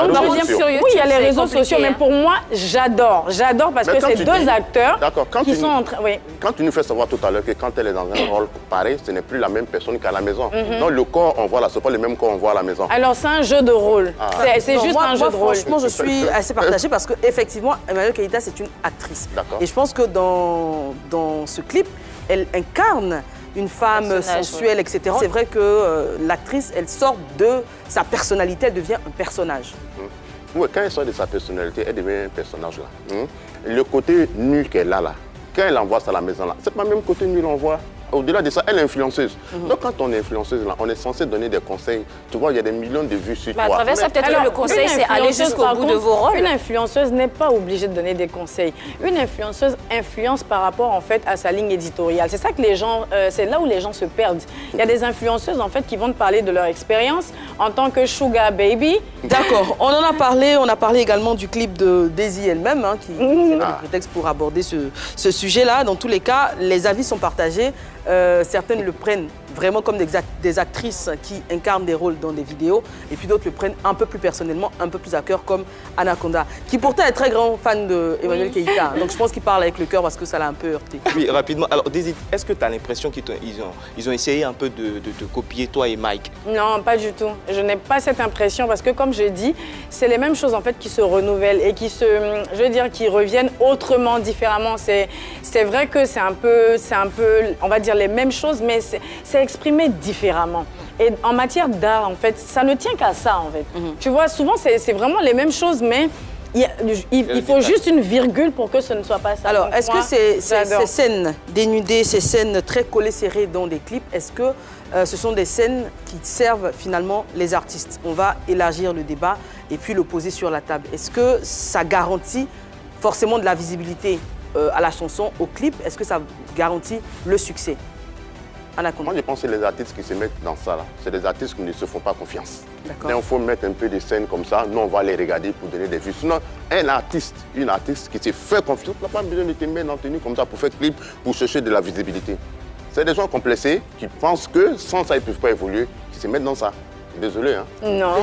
il y a les réseaux sociaux, mais pour moi, j'adore. J'adore parce que c'est deux acteurs qui sont en train... Quand tu nous fais savoir tout à l'heure que quand elle est dans un rôle pareil, ce n'est plus la même personne qu'à la maison. Donc le corps, on voit là, ce n'est pas le même corps qu'on voit à la maison. Alors c'est un jeu de rôle. C'est juste un jeu de rôle. Franchement, je suis assez partagée parce qu'effectivement, Emmanuelle Keïta, c'est une actrice. Et je pense que dans ce clip, elle incarne une femme sensuelle, etc. C'est vrai que l'actrice, elle sort de sa personnalité, elle devient un personnage. Oui, quand elle sort de sa personnalité, elle devient un personnage là. Le côté nul qu'elle a là, quand elle envoie ça à la maison là, c'est pas le même côté nul qu'on voit. Au-delà de ça, elle est influenceuse. Donc quand on est influenceuse, là, on est censé donner des conseils. Tu vois, il y a des millions de vues sur toi. À travers ça, peut-être que le conseil, c'est aller jusqu'au bout de vos rôles. Une influenceuse n'est pas obligée de donner des conseils. Une influenceuse influence par rapport en fait à sa ligne éditoriale. C'est ça que les gens, c'est là où les gens se perdent. Il y a des influenceuses en fait qui vont te parler de leur expérience en tant que sugar baby. D'accord. On en a parlé. On a parlé également du clip de Daisy elle-même, hein, qui est le prétexte pour aborder ce sujet-là. Dans tous les cas, les avis sont partagés. Certaines le prennent vraiment comme des actrices qui incarnent des rôles dans des vidéos, et puis d'autres le prennent un peu plus personnellement, un peu plus à cœur, comme Anaconda, qui pourtant est très grand fan d'Emmanuelle Keïta. Donc je pense qu'il parle avec le cœur parce que ça l'a un peu heurté. Oui, rapidement. Alors, Daisy, est-ce que tu as l'impression qu'ils ont essayé un peu de copier toi et Mike? Non, pas du tout. Je n'ai pas cette impression parce que, comme je dis, c'est les mêmes choses en fait qui se renouvellent et qui qui reviennent autrement, différemment. C'est vrai que c'est un peu, on va dire, les mêmes choses, mais c'est exprimé différemment. Et en matière d'art, en fait, ça ne tient qu'à ça, en fait. Tu vois, souvent, c'est vraiment les mêmes choses, mais il faut juste une virgule pour que ce ne soit pas ça. Alors, est-ce que ces scènes dénudées, ces scènes très collées, serrées dans des clips, est-ce que ce sont des scènes qui servent finalement les artistes? On va élargir le débat et puis le poser sur la table. Est-ce que ça garantit forcément de la visibilité à la chanson, au clip? Est-ce que ça garantit le succès? Moi, je pense que les artistes qui se mettent dans ça, c'est des artistes qui ne se font pas confiance. Donc, il faut mettre un peu de scènes comme ça. Nous, on va les regarder pour donner des vues. Sinon, une artiste qui se fait confiance, n'a pas besoin de te mettre en tenue comme ça pour faire clip, pour chercher de la visibilité. C'est des gens complexés qui pensent que sans ça, ils ne peuvent pas évoluer, qui se mettent dans ça. Désolé, hein. Non.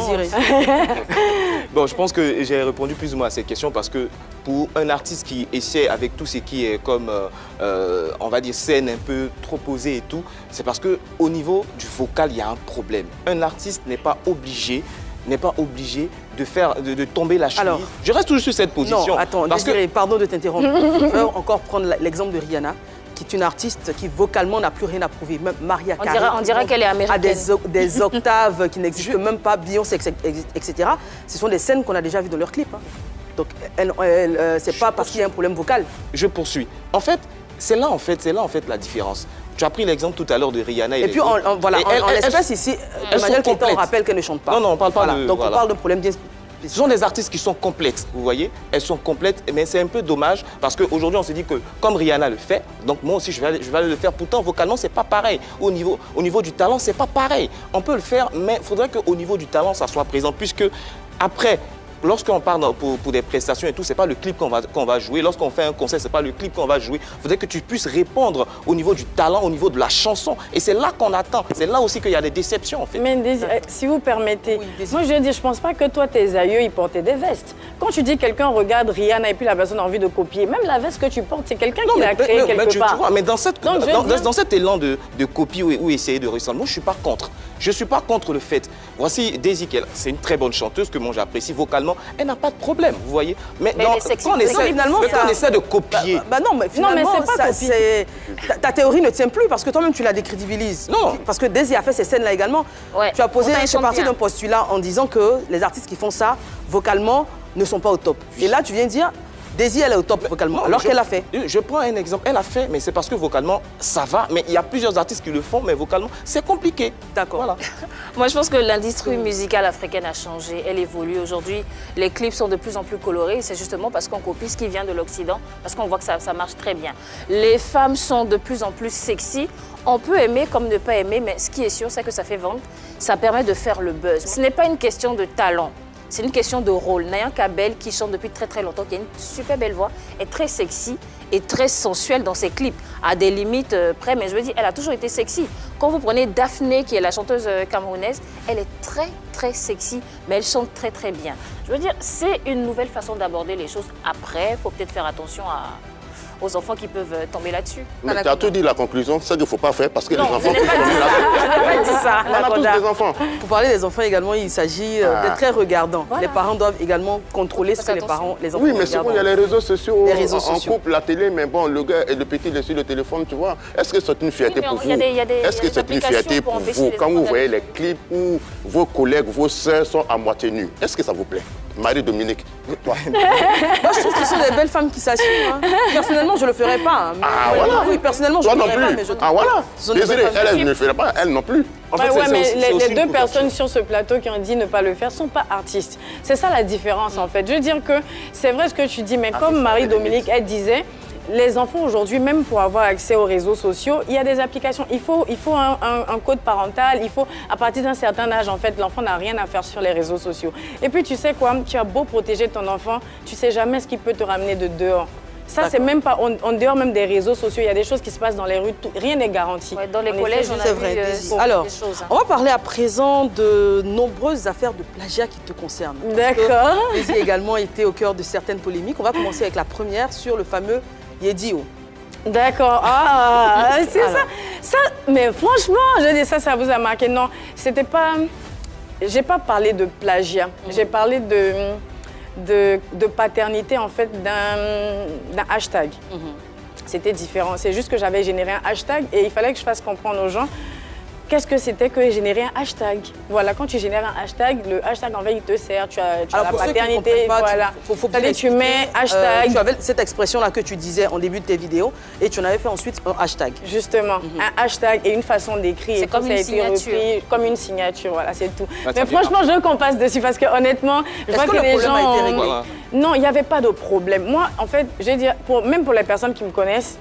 Bon, je pense que j'ai répondu plus ou moins à cette question parce que pour un artiste qui essaie avec tout ce qui est comme, on va dire, scène un peu trop posée et tout, c'est parce qu'au niveau du vocal, il y a un problème. Un artiste n'est pas obligé de tomber la cheville. Alors, je reste toujours sur cette position. Non, attends, pardon de t'interrompre. Je peux encore prendre l'exemple de Rihanna, qui est une artiste qui vocalement n'a plus rien à prouver. Même Mariah Carey, on dirait qu'elle est américaine. A des octaves qui n'existent même pas, Beyoncé, etc. Ce sont des scènes qu'on a déjà vues dans leurs clips. Hein. Donc, c'est pas parce qu'il y a un problème vocal. Je poursuis. En fait, c'est là en fait la différence. Tu as pris l'exemple tout à l'heure de Rihanna. Et puis, en l'espèce ici, Emmanuelle Keïta, on rappelle qu'elle ne chante pas. Non, on ne parle pas de... Donc, on parle d'un problème bien... Ce sont des artistes qui sont complètes, vous voyez. Elles sont complètes, mais c'est un peu dommage parce qu'aujourd'hui, on se dit que comme Rihanna le fait, donc moi aussi, je vais aller le faire. Pourtant, vocalement, c'est pas pareil. Au niveau du talent, c'est pas pareil. On peut le faire, mais il faudrait qu'au niveau du talent, ça soit présent. Puisque après, lorsqu'on part pour des prestations et tout, c'est pas le clip qu'on va jouer. Lorsqu'on fait un concert, c'est pas le clip qu'on va jouer. Il faudrait que tu puisses répondre au niveau du talent, au niveau de la chanson. Et c'est là qu'on attend. C'est là aussi qu'il y a des déceptions, en fait. Mais si vous permettez, moi je veux dire, je pense pas que toi, tes aïeux, ils portaient des vestes. Quand tu dis que quelqu'un regarde Rihanna et puis la personne a envie de copier, même la veste que tu portes, c'est quelqu'un qui l'a créée quelque part. Tu vois, mais dans cet élan de copie ou essayer de ressembler, moi je suis pas contre. Je suis pas contre le fait. Voici Daisy, c'est une très bonne chanteuse que moi j'apprécie vocalement. Elle n'a pas de problème, vous voyez. Mais elle est sexy. Quand on essaie de copier... Non, mais finalement, ta théorie ne tient plus parce que toi-même tu la décrédibilises. Non. Parce que Daisy a fait ces scènes-là également. Ouais. Tu as posé, c'est parti d'un postulat en disant que les artistes qui font ça, vocalement, ne sont pas au top. Et là, tu viens dire... Daisy, elle est au top vocalement, alors qu'elle a fait. Je prends un exemple, elle a fait, mais c'est parce que vocalement, ça va. Mais il y a plusieurs artistes qui le font, mais vocalement, c'est compliqué. D'accord. Voilà. Moi, je pense que l'industrie musicale africaine a changé, elle évolue. Aujourd'hui, les clips sont de plus en plus colorés. C'est justement parce qu'on copie ce qui vient de l'Occident, parce qu'on voit que ça marche très bien. Les femmes sont de plus en plus sexy. On peut aimer comme ne pas aimer, mais ce qui est sûr, c'est que ça fait vendre. Ça permet de faire le buzz. Ce n'est pas une question de talent. C'est une question de rôle. Nayan Kabel, qui chante depuis très longtemps, qui a une super belle voix, est très sexy et très sensuelle dans ses clips, à des limites près, mais je veux dire, elle a toujours été sexy. Quand vous prenez Daphné, qui est la chanteuse camerounaise, elle est très sexy, mais elle chante très bien. Je veux dire, c'est une nouvelle façon d'aborder les choses. Après, il faut peut-être faire attention aux enfants qui peuvent tomber là-dessus. Mais tu as tout dit, la conclusion, c'est qu'il ne faut pas faire parce que les enfants... Je n'ai pas dit ça. On a tous des enfants. Pour parler des enfants également, il s'agit d'être très regardant. Voilà. Les parents doivent également contrôler ce que les enfants regardent. Oui, mais souvent, il y a les réseaux sociaux. Les réseaux sociaux. On coupe la télé, mais bon, le gars et le petit est sur le téléphone, tu vois. Est-ce que c'est une fierté pour vous? Est-ce que c'est une fierté pour vous quand vous voyez les clips où vos collègues, vos sœurs sont à moitié nues? Est-ce que ça vous plaît? Marie-Dominique, toi. Moi, je trouve que ce sont des belles femmes qui s'assument. Hein. Personnellement, je ne le ferais pas. Mais voilà. Oui, personnellement, je ne le ferais pas. Mais je voilà. Désolé, elle ne le ferait pas, elle non plus. En fait, mais les deux personnes sur ce plateau qui ont dit ne pas le faire ne sont pas artistes. C'est ça la différence, en fait. Je veux dire que c'est vrai ce que tu dis, mais comme Marie-Dominique, elle disait, les enfants aujourd'hui, même pour avoir accès aux réseaux sociaux, il y a des applications. Il faut un code parental. Il faut, à partir d'un certain âge, en fait, l'enfant n'a rien à faire sur les réseaux sociaux. Et puis, tu sais quoi, tu as beau protéger ton enfant, tu ne sais jamais ce qui peut te ramener de dehors. Ça, c'est même pas en dehors même des réseaux sociaux. Il y a des choses qui se passent dans les rues. Rien n'est garanti. Ouais, dans les collèges, on a vu Alors, des choses. On va parler à présent de nombreuses affaires de plagiat qui te concernent. D'accord. Daisy a également été au cœur de certaines polémiques. On va commencer avec la première sur le fameux Yedio. D'accord. Ah, c'est ça. Mais franchement, je dis ça vous a marqué. Non, c'était pas... J'ai pas parlé de plagiat. J'ai parlé de paternité, en fait, d'un hashtag. C'était différent. C'est juste que j'avais généré un hashtag et il fallait que je fasse comprendre aux gens qu'est-ce que c'était que générer un hashtag. Voilà, quand tu génères un hashtag, le hashtag, en fait, il te sert. Tu as la paternité, voilà. Tu mets hashtag. Tu avais cette expression-là que tu disais en début de tes vidéos et tu en avais fait ensuite un hashtag. Justement, un hashtag et une façon d'écrire. C'est comme une signature. Comme une signature, voilà, c'est tout. Mais franchement, je veux qu'on passe dessus parce que honnêtement, je vois que les gens... a été réglé? Non, il n'y avait pas de problème. Moi, en fait, je vais dire, même pour les personnes qui me connaissent,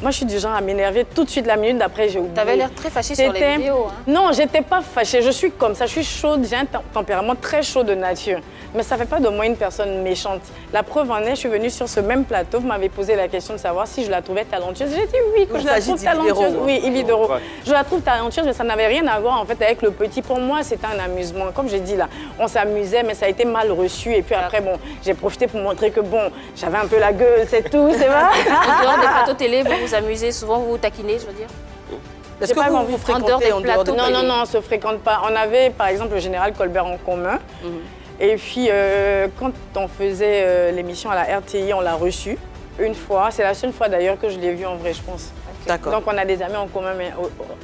moi, je suis du genre à m'énerver tout de suite la minute d'après, j'ai oublié. Tu avais l'air très fâchée sur les vidéos. Hein. Non, j'étais pas fâchée. Je suis comme ça. Je suis chaude. J'ai un tempérament très chaud de nature. Mais ça ne fait pas de moi une personne méchante. La preuve en est, je suis venue sur ce même plateau. Vous m'avez posé la question de savoir si je la trouvais talentueuse. J'ai dit oui, que je la trouve talentueuse. Oui, Yves Doro. Je la trouve talentueuse, mais ça n'avait rien à voir en fait avec le petit. Pour moi, c'était un amusement. Comme j'ai dit là, on s'amusait, mais ça a été mal reçu. Et puis après, bon, j'ai profité pour montrer que bon, j'avais un peu la gueule, c'est tout, c'est vrai. En dehors des plateaux télé, vous vous amusez souvent, vous vous taquinez, je veux dire. Est-ce que vous fréquentez en dehors des plateaux? Non, on ne se fréquente pas. On avait par exemple le général Colbert en commun. Et puis quand on faisait l'émission à la RTI, on l'a reçu une fois. C'est la seule fois d'ailleurs que je l'ai vu en vrai, je pense. D'accord. Donc on a des amis en commun, mais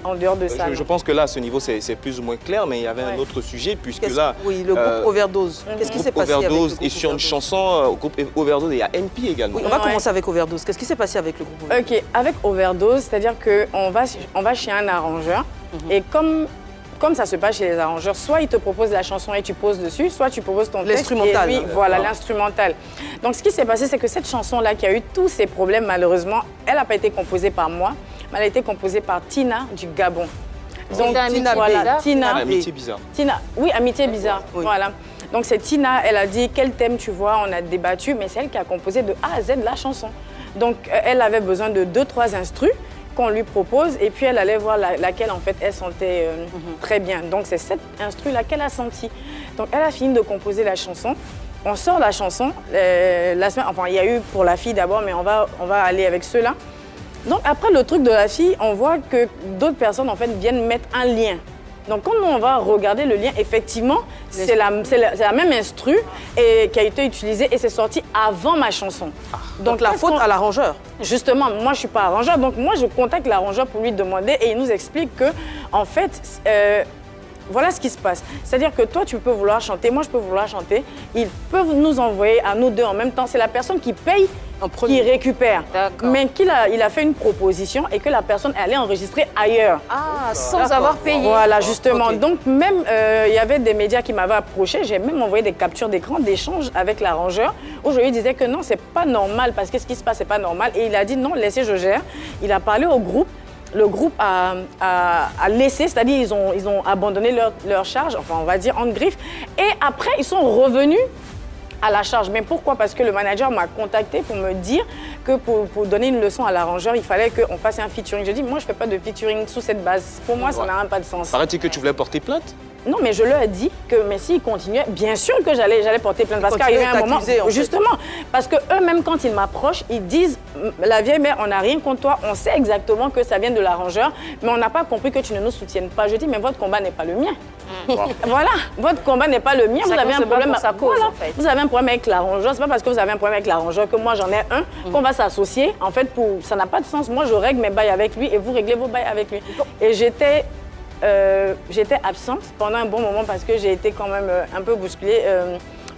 en dehors de ça. Je pense que là, à ce niveau, c'est plus ou moins clair, mais il y avait un autre sujet, puisque là... Oui, le groupe Overdose. Qu'est-ce qui s'est passé avec le groupe Overdose? Et sur une chanson, au groupe Overdose, il y a NP également. Oui, on va commencer avec Overdose. Qu'est-ce qui s'est passé avec le groupe Overdose? Ok, avec Overdose, c'est-à-dire qu'on va chez un arrangeur, et comme ça se passe chez les arrangeurs, soit ils te proposent la chanson et tu poses dessus, soit tu proposes ton texte et lui, voilà, l'instrumental. Donc ce qui s'est passé, c'est que cette chanson-là, qui a eu tous ces problèmes, malheureusement, elle n'a pas été composée par moi, mais elle a été composée par Tina du Gabon. Donc Tina, Amitié bizarre. Oui, Amitié bizarre, voilà. Donc c'est Tina, elle a dit quel thème tu vois, on a débattu, mais c'est elle qui a composé de A à Z la chanson. Donc elle avait besoin de 2-3 instrus qu'on lui propose et puis elle allait voir laquelle en fait elle sentait très bien. Donc c'est cette instru-là qu'elle a senti. Donc elle a fini de composer la chanson. On sort la chanson, la semaine, enfin il y a eu pour la fille d'abord, mais on va aller avec ceux-là. Donc après le truc de la fille, on voit que d'autres personnes en fait viennent mettre un lien Donc, quand on va regarder le lien, effectivement, c'est la même instru et qui a été utilisée et c'est sorti avant ma chanson. Donc, la faute à l'arrangeur. Justement, moi, je ne suis pas arrangeur. Donc, moi, je contacte l'arrangeur pour lui demander et il nous explique que, en fait, voilà ce qui se passe. C'est-à-dire que toi, tu peux vouloir chanter, moi, je peux vouloir chanter. Ils peuvent nous envoyer à nous deux en même temps. C'est la personne qui paye qui récupère. Mais il a fait une proposition et que la personne est allée enregistrer ailleurs. Ah, sans avoir payé. Voilà, justement. Donc, même, il y avait des médias qui m'avaient approché. J'ai même envoyé des captures d'écran d'échanges avec l'arrangeur où je lui disais que non, c'est pas normal parce que ce qui se passe, c'est pas normal. Et il a dit non, laissez, je gère. Il a parlé au groupe. Le groupe a laissé, c'est-à-dire ils ont abandonné leur charge, enfin on va dire en griffe. Et après, ils sont revenus à la charge. Mais pourquoi? Parce que le manager m'a contacté pour me dire que pour donner une leçon à l'arrangeur, il fallait qu'on fasse un featuring. J'ai dit, moi je ne fais pas de featuring sous cette base. Pour moi, ça n'a même pas de sens. Paraît-il que tu voulais porter plainte? Non, mais je leur ai dit que mais s'ils continuaient, bien sûr que j'allais porter plainte. Parce qu'arrivé un moment, justement, parce qu'eux-mêmes, quand ils m'approchent, ils disent, la vieille mère, on n'a rien contre toi, on sait exactement que ça vient de l'arrangeur, mais on n'a pas compris que tu ne nous soutiennes pas. Je dis, mais votre combat n'est pas le mien. Voilà, votre combat n'est pas le mien. Vous avez un problème sa cause, en fait. Vous avez un problème avec l'arrangeur. C'est pas parce que vous avez un problème avec l'arrangeur que moi j'en ai un qu'on va s'associer. En fait, ça n'a pas de sens. Moi, je règle mes bails avec lui et vous réglez vos bails avec lui. Et j'étais absente pendant un bon moment parce que j'ai été quand même un peu bousculée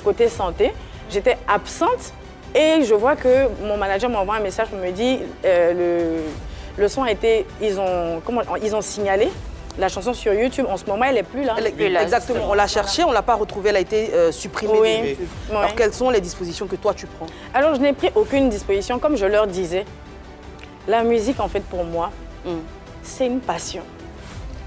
côté santé. J'étais absente et je vois que mon manager m'envoie un message pour me dire le son a été, ils ont signalé la chanson sur YouTube. En ce moment, elle n'est plus là. Exactement. On l'a cherchée, on ne l'a pas retrouvée, elle a été supprimée de YouTube. Oui. Alors, quelles sont les dispositions que toi, tu prends? Alors, je n'ai pris aucune disposition. Comme je leur disais, la musique, en fait, pour moi, c'est une passion.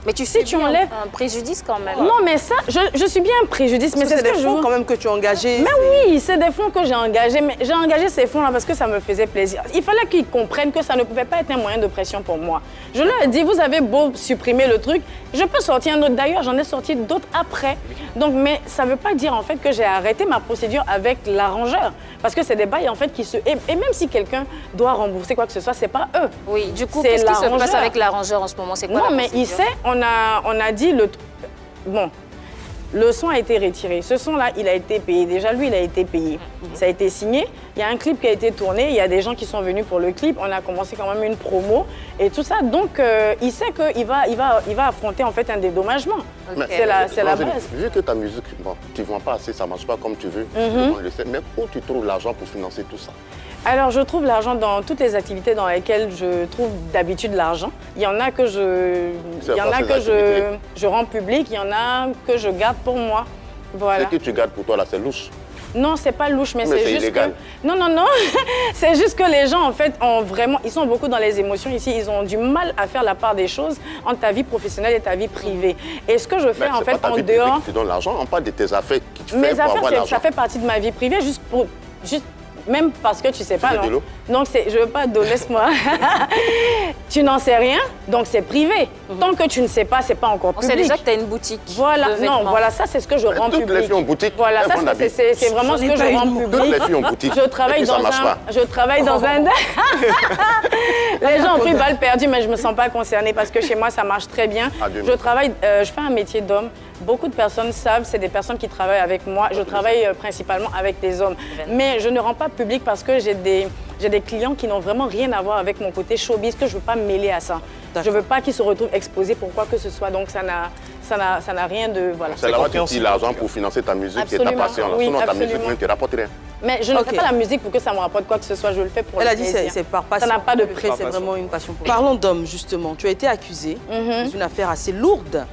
Mais tu sais, tu enlèves un préjudice quand même. Non, mais ça, je suis bien un préjudice. Mais c'est des fonds quand même que tu as engagés. Mais oui, c'est des fonds que j'ai engagés. Mais j'ai engagé ces fonds-là parce que ça me faisait plaisir. Il fallait qu'ils comprennent que ça ne pouvait pas être un moyen de pression pour moi. Je leur ai dit, vous avez beau supprimer le truc, je peux sortir un autre. D'ailleurs, j'en ai sorti d'autres après. Donc, mais ça ne veut pas dire en fait que j'ai arrêté ma procédure avec l'arrangeur. Parce que c'est des bails en fait qui se... Et même si quelqu'un doit rembourser quoi que ce soit, c'est pas eux. Oui, du coup, qu'est-ce qui se passe avec l'arrangeur en ce moment? C'est quoi la procédure? Non, mais il sait, on a dit bon, le son a été retiré. Ce son-là, il a été payé. Déjà, lui, il a été payé. Ça a été signé. Il y a un clip qui a été tourné. Il y a des gens qui sont venus pour le clip. On a commencé quand même une promo et tout ça. Donc, il sait qu'il va affronter en fait un dédommagement. Okay. C'est la base. Vu que ta musique, bon, tu ne vends pas assez, ça ne marche pas comme tu veux. On le sait. Mais où tu trouves l'argent pour financer tout ça? Alors, je trouve l'argent dans toutes les activités dans lesquelles je trouve d'habitude l'argent. Il y en a que je rends public, il y en a que je garde pour moi. Voilà. Ce que tu gardes pour toi, là, c'est louche. Non, c'est pas louche, mais c'est juste illégal. que... Non, non, non. C'est juste que les gens, en fait, ils sont beaucoup dans les émotions ici. Ils ont du mal à faire la part des choses entre ta vie professionnelle et ta vie privée. Et ce que je fais, en fait, en dehors... Tu donnes l'argent, on parle de tes affaires qui tu fais Mes pour avoir affaires, l'argent. ça fait partie de ma vie privée, même parce que tu sais pas, non. Donc, je veux pas d'eau, laisse-moi. Tu n'en sais rien, donc c'est privé. Tant que tu ne sais pas, c'est pas encore public. On sait déjà que tu as une boutique. Voilà, non, voilà, ça c'est ce que je rends public. Toutes les filles ont boutique. Voilà, ça c'est vraiment ce que je rends public. Toutes les filles ont boutique. Je travaille dans un... Les gens ont pris balle perdue, mais je me sens pas concernée parce que chez moi, ça marche très bien. Je fais un métier d'homme. Beaucoup de personnes savent, c'est des personnes qui travaillent avec moi. Je travaille principalement avec des hommes. Mais je ne rends pas public parce que j'ai des clients qui n'ont vraiment rien à voir avec mon côté showbiz, que je ne veux pas me mêler à ça. Je ne veux pas qu'ils se retrouvent exposés pour quoi que ce soit. Donc ça n'a rien de... Voilà. C'est là-bas que tu utilises l'argent pour financer ta musique et ta passion. Oui, sinon, ta musique ne te rapporte rien. Mais je ne fais pas la musique pour que ça me rapporte quoi que ce soit. Je le fais pour le plaisir. Elle a dit c'est par passion. Ça n'a pas de prix. C'est vraiment une passion pour moi. Parlons d'hommes, justement. Tu as été accusée d'une affaire assez lourde.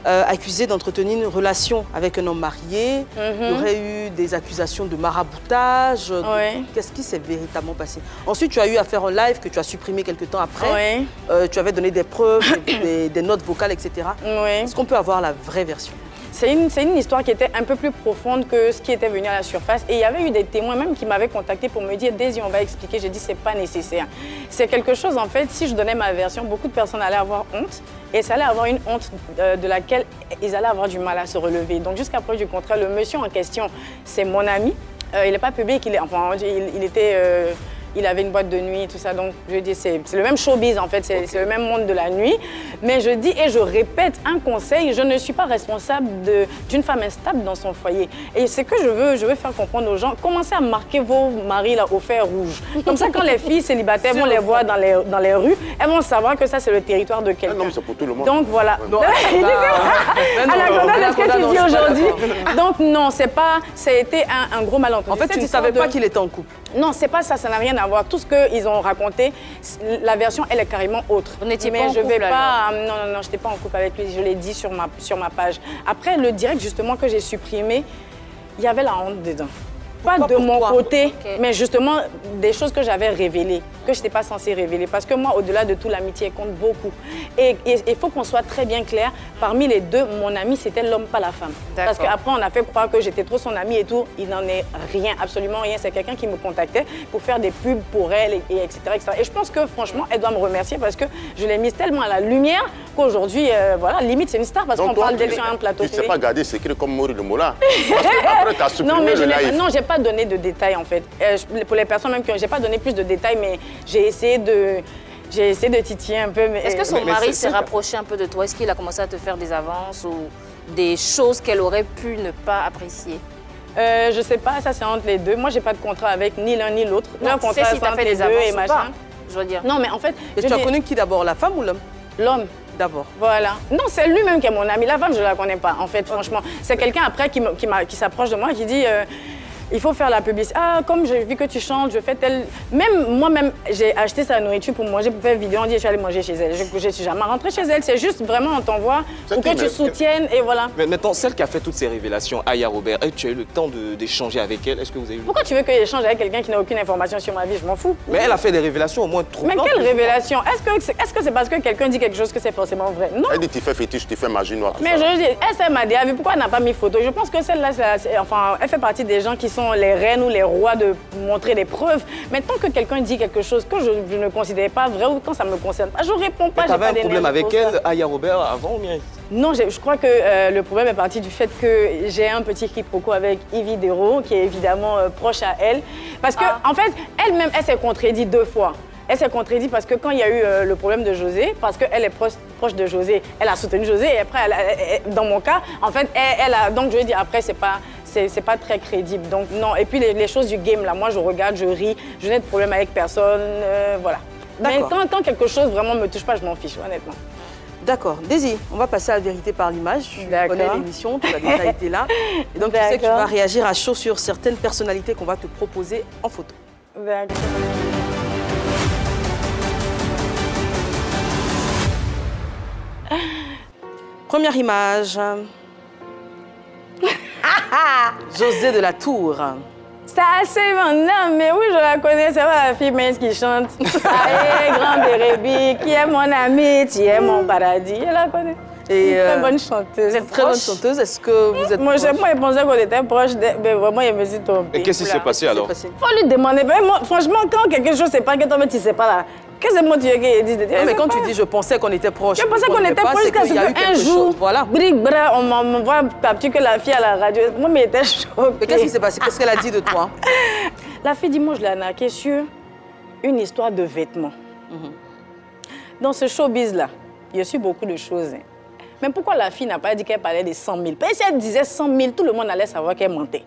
Accusée d'entretenir une relation avec un homme marié. Il y aurait eu des accusations de maraboutage. Qu'est-ce qui s'est véritablement passé? Ensuite, tu as eu à faire un live que tu as supprimé quelques temps après. Tu avais donné des preuves, des notes vocales, etc. Est-ce qu'on peut avoir la vraie version? C'est une histoire qui était un peu plus profonde que ce qui était venu à la surface. Et il y avait eu des témoins même qui m'avaient contacté pour me dire « Daisy, on va expliquer ». J'ai dit « c'est pas nécessaire ». C'est quelque chose, en fait, si je donnais ma version, beaucoup de personnes allaient avoir honte. Et ça allait avoir une honte de laquelle ils allaient avoir du mal à se relever. Donc jusqu'à preuve du contraire, le monsieur en question, c'est mon ami. Il n'est pas public, il il avait une boîte de nuit, tout ça. Donc, je dis, c'est le même showbiz, en fait. C'est le même monde de la nuit. Mais je dis et je répète un conseil, je ne suis pas responsable d'une femme instable dans son foyer. Et c'est que je veux faire comprendre aux gens, commencez à marquer vos maris là, au fer rouge. Comme ça, quand les filles célibataires vont les voir dans les rues, elles vont savoir que ça, c'est le territoire de quelqu'un. Non, c'est pour tout le monde. Donc, voilà. À la connaître de ce que tu dis aujourd'hui. Donc, non, c'est pas... Ça a été un gros malentendu. En fait, tu ne savais pas qu'il était en couple? Non, c'est pas ça, ça n'a rien à voir. Tout ce qu'ils ont raconté, la version, elle est carrément autre. Vous n'étiez pas en couple, Non, je n'étais pas en couple avec lui, je l'ai dit sur ma page. Après, le direct, justement, que j'ai supprimé, il y avait la honte dedans. Pas de mon côté, mais justement des choses que j'avais révélées, que je n'étais pas censée révéler. Parce que moi, au-delà de tout, l'amitié compte beaucoup. Et il faut qu'on soit très bien clair. Parmi les deux, mon ami, c'était l'homme, pas la femme. Parce qu'après, on a fait croire que j'étais trop son amie et tout. Il n'en est rien, absolument rien. C'est quelqu'un qui me contactait pour faire des pubs pour elle, etc., etc. Et je pense que, franchement, elle doit me remercier parce que je l'ai mise tellement à la lumière qu'aujourd'hui, voilà, limite, c'est une star parce qu'on parle d'elle sur un plateau. Tu ne sais pas garder secret comme Mori le Mola. Après, tu as supprimé le live. Non, j'ai pas donné de détails en fait. Pour les personnes même qui j'ai pas donné plus de détails, mais j'ai essayé de titiller un peu. Est-ce que son mari s'est rapproché un peu de toi? Est-ce qu'il a commencé à te faire des avances ou des choses qu'elle aurait pu ne pas apprécier? Je sais pas, ça c'est entre les deux. Moi, j'ai pas de contrat avec ni l'un ni l'autre. Un contrat c'est entre les deux et machin. Je veux dire. Non, mais en fait. Et tu as connu qui d'abord, la femme ou l'homme? L'homme. D'abord. Voilà. Non, c'est lui-même qui est mon ami. La femme, je la connais pas, en fait, franchement. C'est quelqu'un après qui s'approche de moi, qui dit. Il faut faire la publicité. Ah, comme j'ai vu que tu chantes, je fais tel... Même moi-même, j'ai acheté sa nourriture pour manger, pour faire vidéo. On dit, je suis allée manger chez elle. Je ne suis jamais rentrée chez elle. C'est juste vraiment, on t'envoie pour que tu soutiennes et voilà. Mais maintenant, celle qui a fait toutes ces révélations, Aya Robert, tu as eu le temps d'échanger avec elle? Est-ce que vous avez eu... Pourquoi tu veux que j'échange avec quelqu'un qui n'a aucune information sur ma vie? Je m'en fous. Mais elle a fait des révélations au moins trop. Mais quelle révélation? Est-ce que c'est parce que quelqu'un dit quelque chose que c'est forcément vrai? Non. Elle dit, tu fais fétiche, tu fais magie noire. Mais je dis, elle m'a dit, pourquoi elle n'a pas mis photo? Je pense que celle-là, enfin, elle fait partie des gens qui sont les reines ou les rois de montrer des preuves. Mais tant que quelqu'un dit quelque chose que je ne considère pas vrai ou quand ça ne me concerne pas, je ne réponds pas. Tu avais un problème avec elle, Aya Robert, avant ou bien? Non, je crois que le problème est parti du fait que j'ai un petit quiproquo avec Yvi Dero, qui est évidemment proche à elle. Parce que, en fait, elle-même, elle s'est contredite 2 fois. Elle s'est contredite parce que quand il y a eu le problème de José, parce qu'elle est proche de José, elle a soutenu José et après, dans mon cas, en fait, elle a... Donc, je lui dis, après, c'est pas très crédible. Donc, non. Et puis, les choses du game, là, moi, je regarde, je ris, je n'ai de problème avec personne, voilà. Mais quand quelque chose vraiment me touche pas, je m'en fiche, honnêtement. D'accord. Daisy, on va passer à la vérité par l'image. Tu connais l'émission, tu as déjà été là. Et donc, tu sais que tu vas réagir à chaud sur certaines personnalités qu'on va te proposer en photo. D'accord. Première image. José de la Tour. Ça, c'est mon âme, mais oui, je la connais, c'est pas la fille mince qui chante. Allez, grand bérébi, qui est mon ami, tu es mon paradis. Je la connais. Et très bonne chanteuse. Vous êtes très bonne chanteuse. Est-ce que vous êtes Moi, je pensais qu'on était proche, mais vraiment, il me dit tombé. Et qu'est-ce qui s'est passé alors? Faut lui demander. Moi, franchement, quand quelque chose, c'est pas que toi, tu sais pas là. Qu'est-ce que moi tu veux qu'il dise? Mais quand tu dis je pensais qu'on était proches. Je pensais qu'on était proches jusqu'à ce qu'un jour, bric-bras, on m'envoie capture que la fille à la radio. Moi, mais était choquée. Mais qu'est-ce qui s'est passé? Qu'est-ce qu'elle a dit de toi? La fille dit, moi, je l'ai arnaquée sur une histoire de vêtements. Dans ce showbiz-là, il y a su beaucoup de choses. Mais pourquoi la fille n'a pas dit qu'elle parlait des 100 000? Parce que si elle disait 100 000, tout le monde allait savoir qu'elle mentait.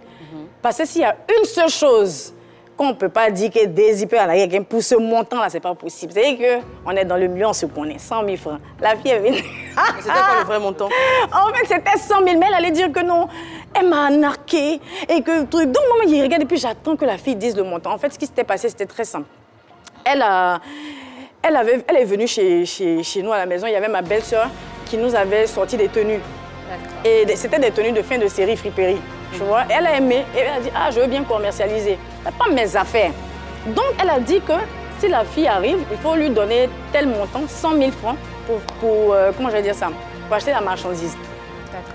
Parce que s'il y a une seule chose qu'on ne peut pas dire que Daisy peut arnaquer quelqu'un pour ce montant-là, c'est pas possible. C'est-à-dire qu'on est dans le milieu, on se connaît, 100 000 francs. La fille est venue. C'était quoi le vrai montant? En fait, c'était 100 000, mais elle allait dire que non, elle m'a arnaqué et que truc. Donc, moi, je regarde et puis j'attends que la fille dise le montant. En fait, ce qui s'était passé, c'était très simple. Elle est venue chez nous à la maison. Il y avait ma belle-sœur qui nous avait sorti des tenues. Et c'était des tenues de fin de série friperie. Tu vois, elle a aimé et elle a dit, ah, je veux bien commercialiser. Ce n'est pas mes affaires. Donc, elle a dit que si la fille arrive, il faut lui donner tel montant, 100 000 francs, pour comment je vais dire ça, pour acheter la marchandise.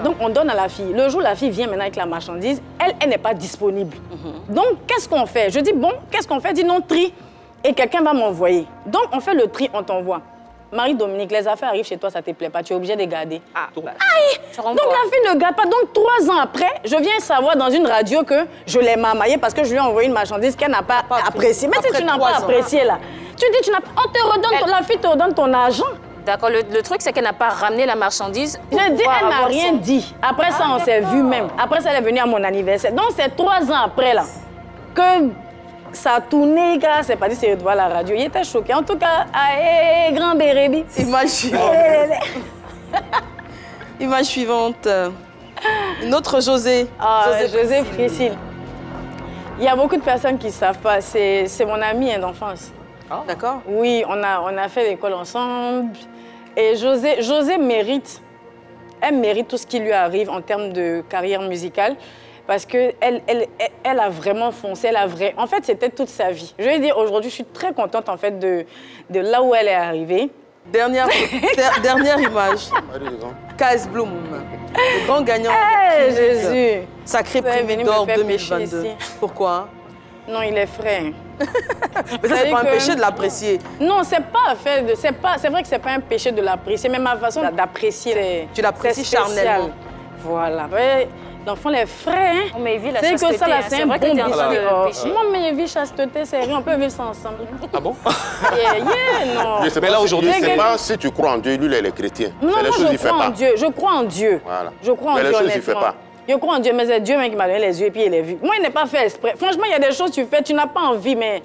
Donc, on donne à la fille. Le jour où la fille vient maintenant avec la marchandise, elle n'est pas disponible. Donc, qu'est-ce qu'on fait? Je dis, bon, qu'est-ce qu'on fait? Dis non, tri. Et quelqu'un va m'envoyer. Donc, on fait le tri, on t'envoie. Marie-Dominique, les affaires arrivent chez toi, ça te plaît pas, tu es obligé de garder. Ah, donc la fille ne garde pas. Donc 3 ans après, je viens savoir dans une radio que je l'ai mamaillée parce que je lui ai envoyé une marchandise qu'elle n'a pas appréciée. Mais si tu n'as pas apprécié là, tu dis, on te redonne, la fille te redonne ton argent. D'accord, le truc c'est qu'elle n'a pas ramené la marchandise. Je dis, elle n'a rien dit. Après ça, on s'est vu même. Après ça, elle est venue à mon anniversaire. Donc c'est 3 ans après là que ça a tourné, car c'est parti se retrouver à la radio. Il était choqué. En tout cas, grand bérébi. Image suivante. Image suivante. Une autre José. José Priscille. Il y a beaucoup de personnes qui ne savent pas. C'est mon amie d'enfance. Ah. D'accord. Oui, on a fait l'école ensemble. Et José mérite. Elle mérite tout ce qui lui arrive en termes de carrière musicale. Parce qu'elle a vraiment foncé, En fait, c'était toute sa vie. Je vais dire, aujourd'hui, je suis très contente, en fait, de là où elle est arrivée. Dernière image. KS Bloom, le grand gagnant. Jésus! Sacré prix d'or 2022. Pourquoi? Non, il est frais. Mais ça, c'est pas un péché de l'apprécier. Non, c'est vrai que c'est pas un péché de l'apprécier, mais ma façon d'apprécier, tu l'apprécies charnellement. Voilà. Ouais. L'enfant, les frais, hein. On mais vit la chasteté. C'est que ça, là, c'est un bon péché. Moi, mais vie chasteté, c'est rien. On peut vivre ça ensemble. Ah bon? Non. Mais là, aujourd'hui, c'est pas si tu crois en Dieu, lui, il est chrétien. Non, je crois en Dieu. Je crois en Dieu. Voilà. Je crois en Dieu, mais les choses, il fait pas. Je crois en Dieu, mais c'est Dieu même qui m'a donné les yeux et puis il est vu. Moi, il n'est pas fait exprès. Franchement, il y a des choses que tu fais, tu n'as pas envie, mais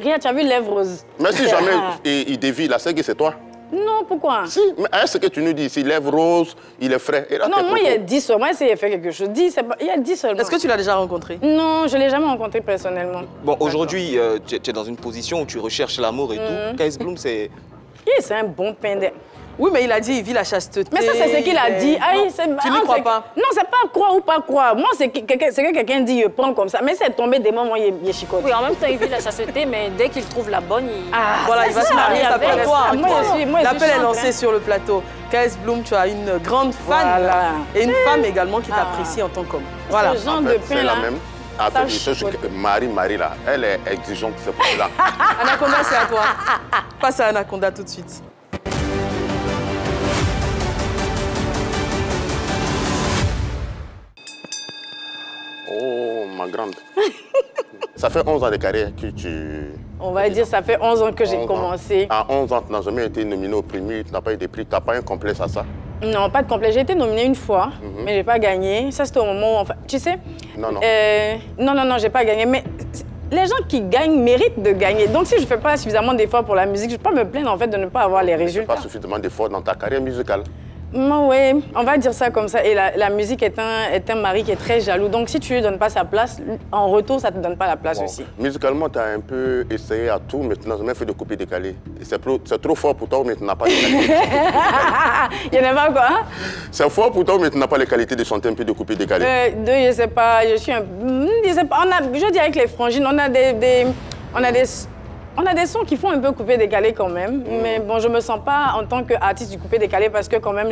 rien, tu as vu lèvres roses. Mais si jamais il dévie, là, c'est que c'est toi. Non, pourquoi? Si, mais est-ce que tu nous dis, s'il lève rose, il est frais. Et là, non, moi, il y a 10 seulement. Moi, il fait quelque chose. 10, il y a 10 seulement. Est-ce que tu l'as déjà rencontré? Non, je ne l'ai jamais rencontré personnellement. Bon, aujourd'hui, tu es dans une position où tu recherches l'amour et tout. KS Bloom, c'est... C'est un bon pain d'air. Oui, mais il a dit, il vit la chasteté. Mais ça, c'est ce qu'il a dit. Tu n'y crois pas? Non, c'est pas croire ou pas croire. Moi, c'est que quelqu'un dit, je prends comme ça. Mais c'est tombé des moments, il est chicote. Oui, en même temps, il vit la chasteté, mais dès qu'il trouve la bonne, voilà, il va se marier avec toi. L'appel est lancé sur le plateau. KS Bloom, tu as une grande fan et une femme également qui t'apprécie en tant qu'homme. Voilà. Ce genre de pain là. Marie, là, elle est exigeante, c'est pour cela. Anaconda, c'est à toi. Passe à Anaconda tout de suite. Oh, ma grande. Ça fait 11 ans de carrière que tu... On va dire, ça fait 11 ans que j'ai commencé. À 11 ans, tu n'as jamais été nominé au prix, tu n'as pas été pris, tu n'as pas un complexe à ça? Non, pas de complexe. J'ai été nominée une fois, mais je n'ai pas gagné. Ça, c'était au moment où... Enfin, tu sais... Non, je n'ai pas gagné. Mais les gens qui gagnent méritent de gagner. Donc, si je ne fais pas suffisamment d'efforts pour la musique, je ne peux pas me plaindre en fait, de ne pas avoir les résultats. Pas suffisamment d'efforts dans ta carrière musicale? Oui, on va dire ça comme ça. Et la musique est un mari qui est très jaloux. Donc, si tu ne lui donnes pas sa place, en retour, ça ne te donne pas la place aussi. Musicalement, tu as un peu essayé à tout, mais tu n'as jamais fait de coupé décalé. C'est trop fort pour toi, mais tu n'as pas les qualités. Il n'y en a pas quoi? C'est fort pour toi, mais tu n'as pas les qualités de chanter un peu de coupé décalé. Je ne sais pas, je suis un... Je sais pas, je dis avec les frangines, on a des sons qui font un peu coupé-décalé quand même, mais bon, je me sens pas en tant qu'artiste du coupé-décalé parce que quand même,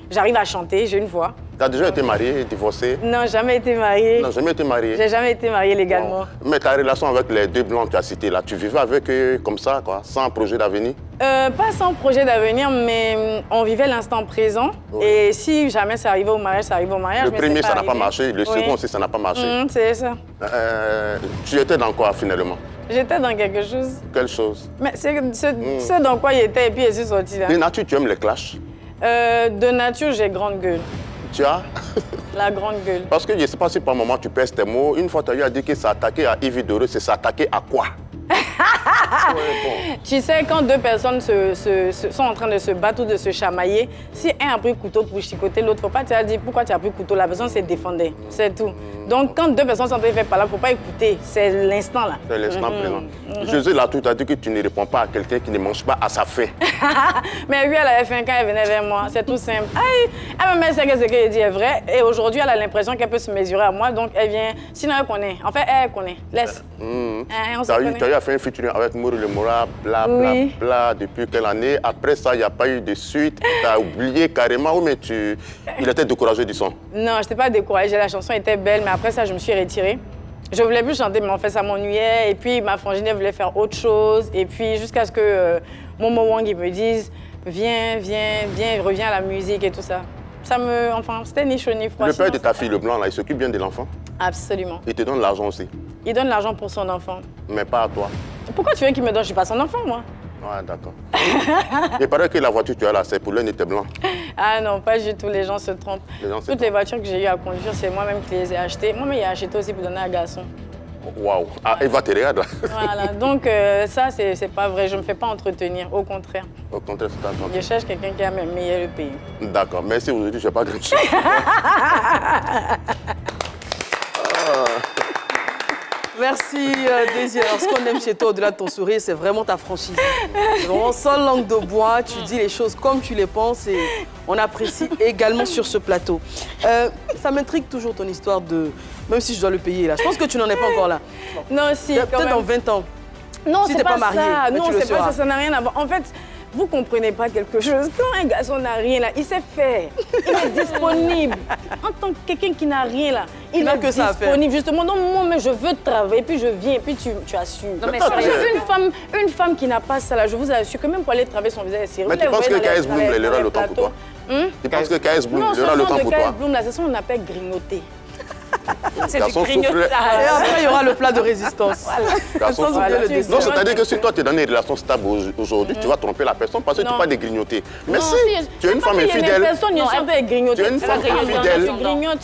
j'arrive à chanter, j'ai une voix. Tu as déjà été mariée, divorcée? Non, jamais été mariée. Non, jamais été mariée? J'ai jamais été mariée légalement. Bon. Mais ta relation avec les deux blancs que tu as cités là, tu vivais avec eux comme ça, quoi, sans projet d'avenir? Pas sans projet d'avenir, mais on vivait l'instant présent. Oui. Et si jamais ça arrivait au mariage, ça arrivait au mariage. Le premier, ça n'a pas marché. Le second aussi, ça n'a pas marché. C'est ça. Tu étais dans quoi finalement? J'étais dans quelque chose. Quelle chose? Mais c'est ce dans quoi il était et puis je suis sortie là. De nature, tu aimes les clashs? De nature, j'ai grande gueule. Tu as? La grande gueule. Parce que je ne sais pas si par moment tu pèses tes mots. Une fois, tu as eu à dire que s'attaquer à Yves Doré, c'est s'attaquer à quoi? Tu sais, quand deux personnes sont en train de se battre ou de se chamailler, si un a pris le couteau pour chicoter l'autre, il ne faut pas te dire pourquoi tu as pris le couteau. La personne s'est défendue. C'est tout. Donc, quand deux personnes sont en train de faire par là, il ne faut pas écouter. C'est l'instant là. C'est l'instant présent. José Latou t'a dit que tu ne réponds pas à quelqu'un qui ne mange pas à sa faim. Mais oui, elle avait faim quand elle venait vers moi. C'est tout simple. Elle me sait que ce qu'elle dit est vrai. Et aujourd'hui, elle a l'impression qu'elle peut se mesurer à moi. Donc, elle vient. Sinon, elle connaît. En fait, elle connaît. Laisse. Tu as eu à faire un featuring avec Mourou Le Mora, bla, bla, bla, depuis quelle année? Après ça, il n'y a pas eu de suite. Tu as oublié carrément ou mais il était découragé du son? Non, je n'étais pas découragée. La chanson était belle, mais après ça, je me suis retirée. Je voulais plus chanter, mais en fait, ça m'ennuyait. Et puis, ma frangine voulait faire autre chose. Et puis, jusqu'à ce que Momo Wang me dise viens, reviens à la musique et tout ça. Enfin, c'était ni chaud ni froid. Le père de ta fille, le blanc, là, il s'occupe bien de l'enfant? Absolument. Il te donne l'argent aussi? Il donne l'argent pour son enfant. Mais pas à toi? Pourquoi tu veux qu'il me donne? Je ne suis pas son enfant, moi. Ouais, d'accord. Il paraît que la voiture que tu as là, c'est pour l'un de tes blancs. Ah non, pas du tout, les gens se trompent. Toutes les voitures que j'ai eu à conduire, c'est moi-même qui les ai achetées. Moi-même, j'ai acheté aussi pour donner à un garçon. Waouh. Ah, Eva te regarde là. Voilà, donc ça, c'est pas vrai. Je ne me fais pas entretenir, au contraire. Au contraire, c'est un contraire. Je cherche quelqu'un qui a meilleur le pays. D'accord, merci. Aujourd'hui, je n'ai pas grand-chose. Merci Désir. Alors, ce qu'on aime chez toi, au-delà de ton sourire, c'est vraiment ta franchise. Vraiment sans langue de bois, tu dis les choses comme tu les penses et on apprécie également sur ce plateau. Ça m'intrigue toujours ton histoire de... Même si je dois le payer là. Je pense que tu n'en es pas encore là. Non, si. Peut-être dans 20 ans. Non, si c'est pas marié, ça. Non, c'est pas ça. seras. Ça n'a rien à voir. En fait, vous comprenez pas quelque chose. Quand un garçon n'a rien là, il sait faire. Il est disponible. En tant que quelqu'un qui n'a rien là, il est disponible. Justement, non, moi, mais je veux travailler, puis je viens, et puis tu assures. Non, mais une femme qui n'a pas ça là, je vous assure que même pour aller travailler son visage est sérieux. Mais tu penses que KS Bloom, il aura le temps pour toi? Tu penses que KS Bloom, il aura le temps pour toi? KS Bloom, là, c'est ça qu'on appelle grignoter. C'est du grignotage. Et après, il y aura le plat de résistance. Voilà. Non, c'est-à-dire que si toi, tu es dans une relation stable aujourd'hui, tu vas tromper la personne parce que tu ne peux pas dégrignoter. Mais si tu es une femme infidèle, tu es une femme infidèle.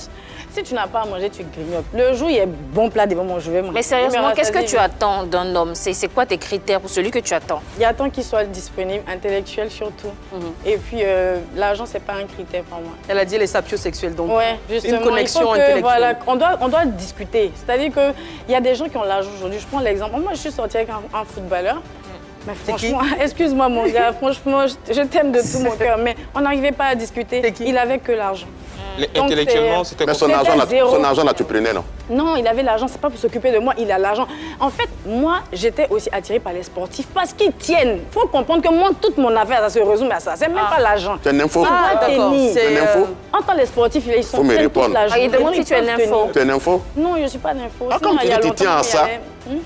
Si tu n'as pas à manger, tu grignotes. Le jour, il y a bon plat devant moi, je vais manger. Mais sérieusement, qu'est-ce que tu attends d'un homme? C'est quoi tes critères pour celui que tu attends? Il attend qu'il soit disponible, intellectuel surtout. Et puis, l'argent, ce n'est pas un critère pour moi. Elle a dit les sapiosexuels, donc justement, une connexion intellectuelle. Voilà, on doit discuter. C'est-à-dire qu'il y a des gens qui ont l'argent aujourd'hui. Je prends l'exemple. Moi, je suis sortie avec un footballeur. Mais franchement, excuse-moi mon gars, franchement, je t'aime de tout mon cœur, mais on n'arrivait pas à discuter. Il avait que l'argent. Intellectuellement, c'était quoi? Mais son argent, là, tu prenais, non? Non, il avait l'argent, c'est pas pour s'occuper de moi, il a l'argent. En fait, moi, j'étais aussi attirée par les sportifs parce qu'ils tiennent. Il faut comprendre que moi, toute mon affaire, ça se résume à ça. C'est même pas l'argent. Tu es une info? Ah, d'accord. C'est une info? En tant que les sportifs, ils sont pleins toute la journée. Il demande si tu es une info. Tu es une info? Non, je ne suis pas une info. Comme tu dis, tu tiens à ça.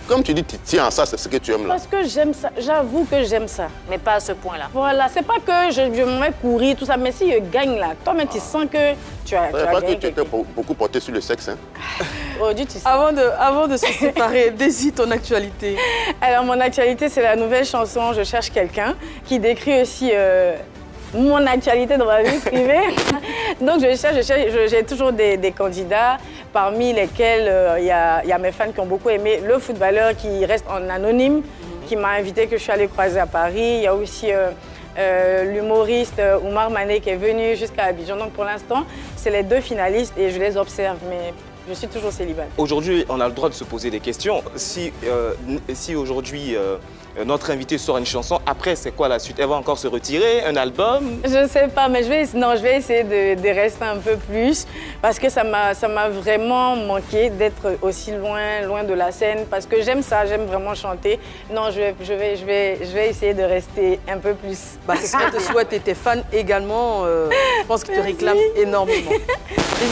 Comme tu dis, tu tiens à ça, c'est ce que tu aimes là. Parce que j'aime ça, j'avoue que j'aime ça. Mais pas à ce point-là. Voilà, c'est pas que je me mets courir, tout ça, mais si je gagne là, toi-même tu sens que tu as gagné. Tu étais beaucoup porté sur le sexe, hein? Aujourd'hui, tu sais. Avant de se séparer, Désir, ton actualité. Alors, mon actualité, c'est la nouvelle chanson « Je cherche quelqu'un » qui décrit aussi mon actualité dans ma vie privée. Donc, j'ai toujours des candidats, parmi lesquels il y a mes fans qui ont beaucoup aimé le footballeur qui reste en anonyme, qui m'a invité, que je suis allée croiser à Paris. Il y a aussi l'humoriste Oumar Mané qui est venu jusqu'à Abidjan. Donc, pour l'instant, c'est les 2 finalistes et je les observe, mais je suis toujours célibataire. Aujourd'hui, on a le droit de se poser des questions. Si aujourd'hui, notre invité sort une chanson, après, c'est quoi la suite? Elle va encore se retirer? Un album? Je ne sais pas, mais je vais essayer de rester un peu plus parce que ça m'a vraiment manqué d'être aussi loin de la scène parce que j'aime ça, j'aime vraiment chanter. Non, je vais essayer de rester un peu plus. Bah, c'est ce que te souhaite et tes fans également, je pense qu'ils te réclament énormément.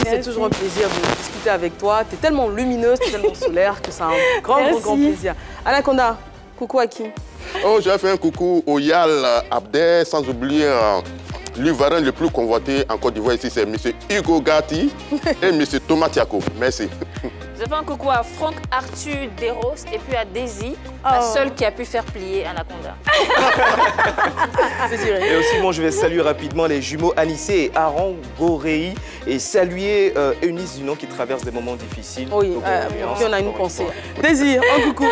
C'est toujours un plaisir de discuter avec toi. Tu es tellement lumineuse, tu es tellement solaire que c'est un grand plaisir. Anaconda, coucou à qui? Oh, j'ai fait un coucou au Yal Abdel, sans oublier l'Ivoirien le plus convoité en Côte d'Ivoire ici, c'est M. Hugo Gatti et M. Thomas Tiako. Merci. Je fais un coucou à Franck Arthur Desros et puis à Daisy, la seule qui a pu faire plier Anaconda. Et aussi, moi, je vais saluer rapidement les jumeaux Anissé et Aaron Goréi et saluer Eunice Dunon qui traverse des moments difficiles. Oui, puis on a une pensée. Désir, un coucou.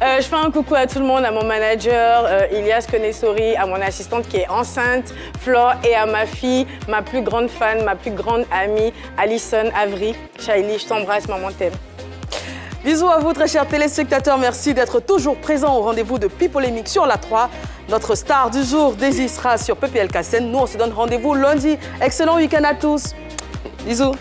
Je fais un coucou à tout le monde, à mon manager, Ilias Konesori, à mon assistante qui est enceinte, Flore, et à ma fille, ma plus grande fan, ma plus grande amie, Alison Avry. Shaili, je t'embrasse, maman t'aime. Bisous à vous, très chers téléspectateurs. Merci d'être toujours présents au rendez-vous de Pipolémique sur la 3. Notre star du jour, Daisy, sera sur PPL Kassen. Nous, on se donne rendez-vous lundi. Excellent week-end à tous. Bisous.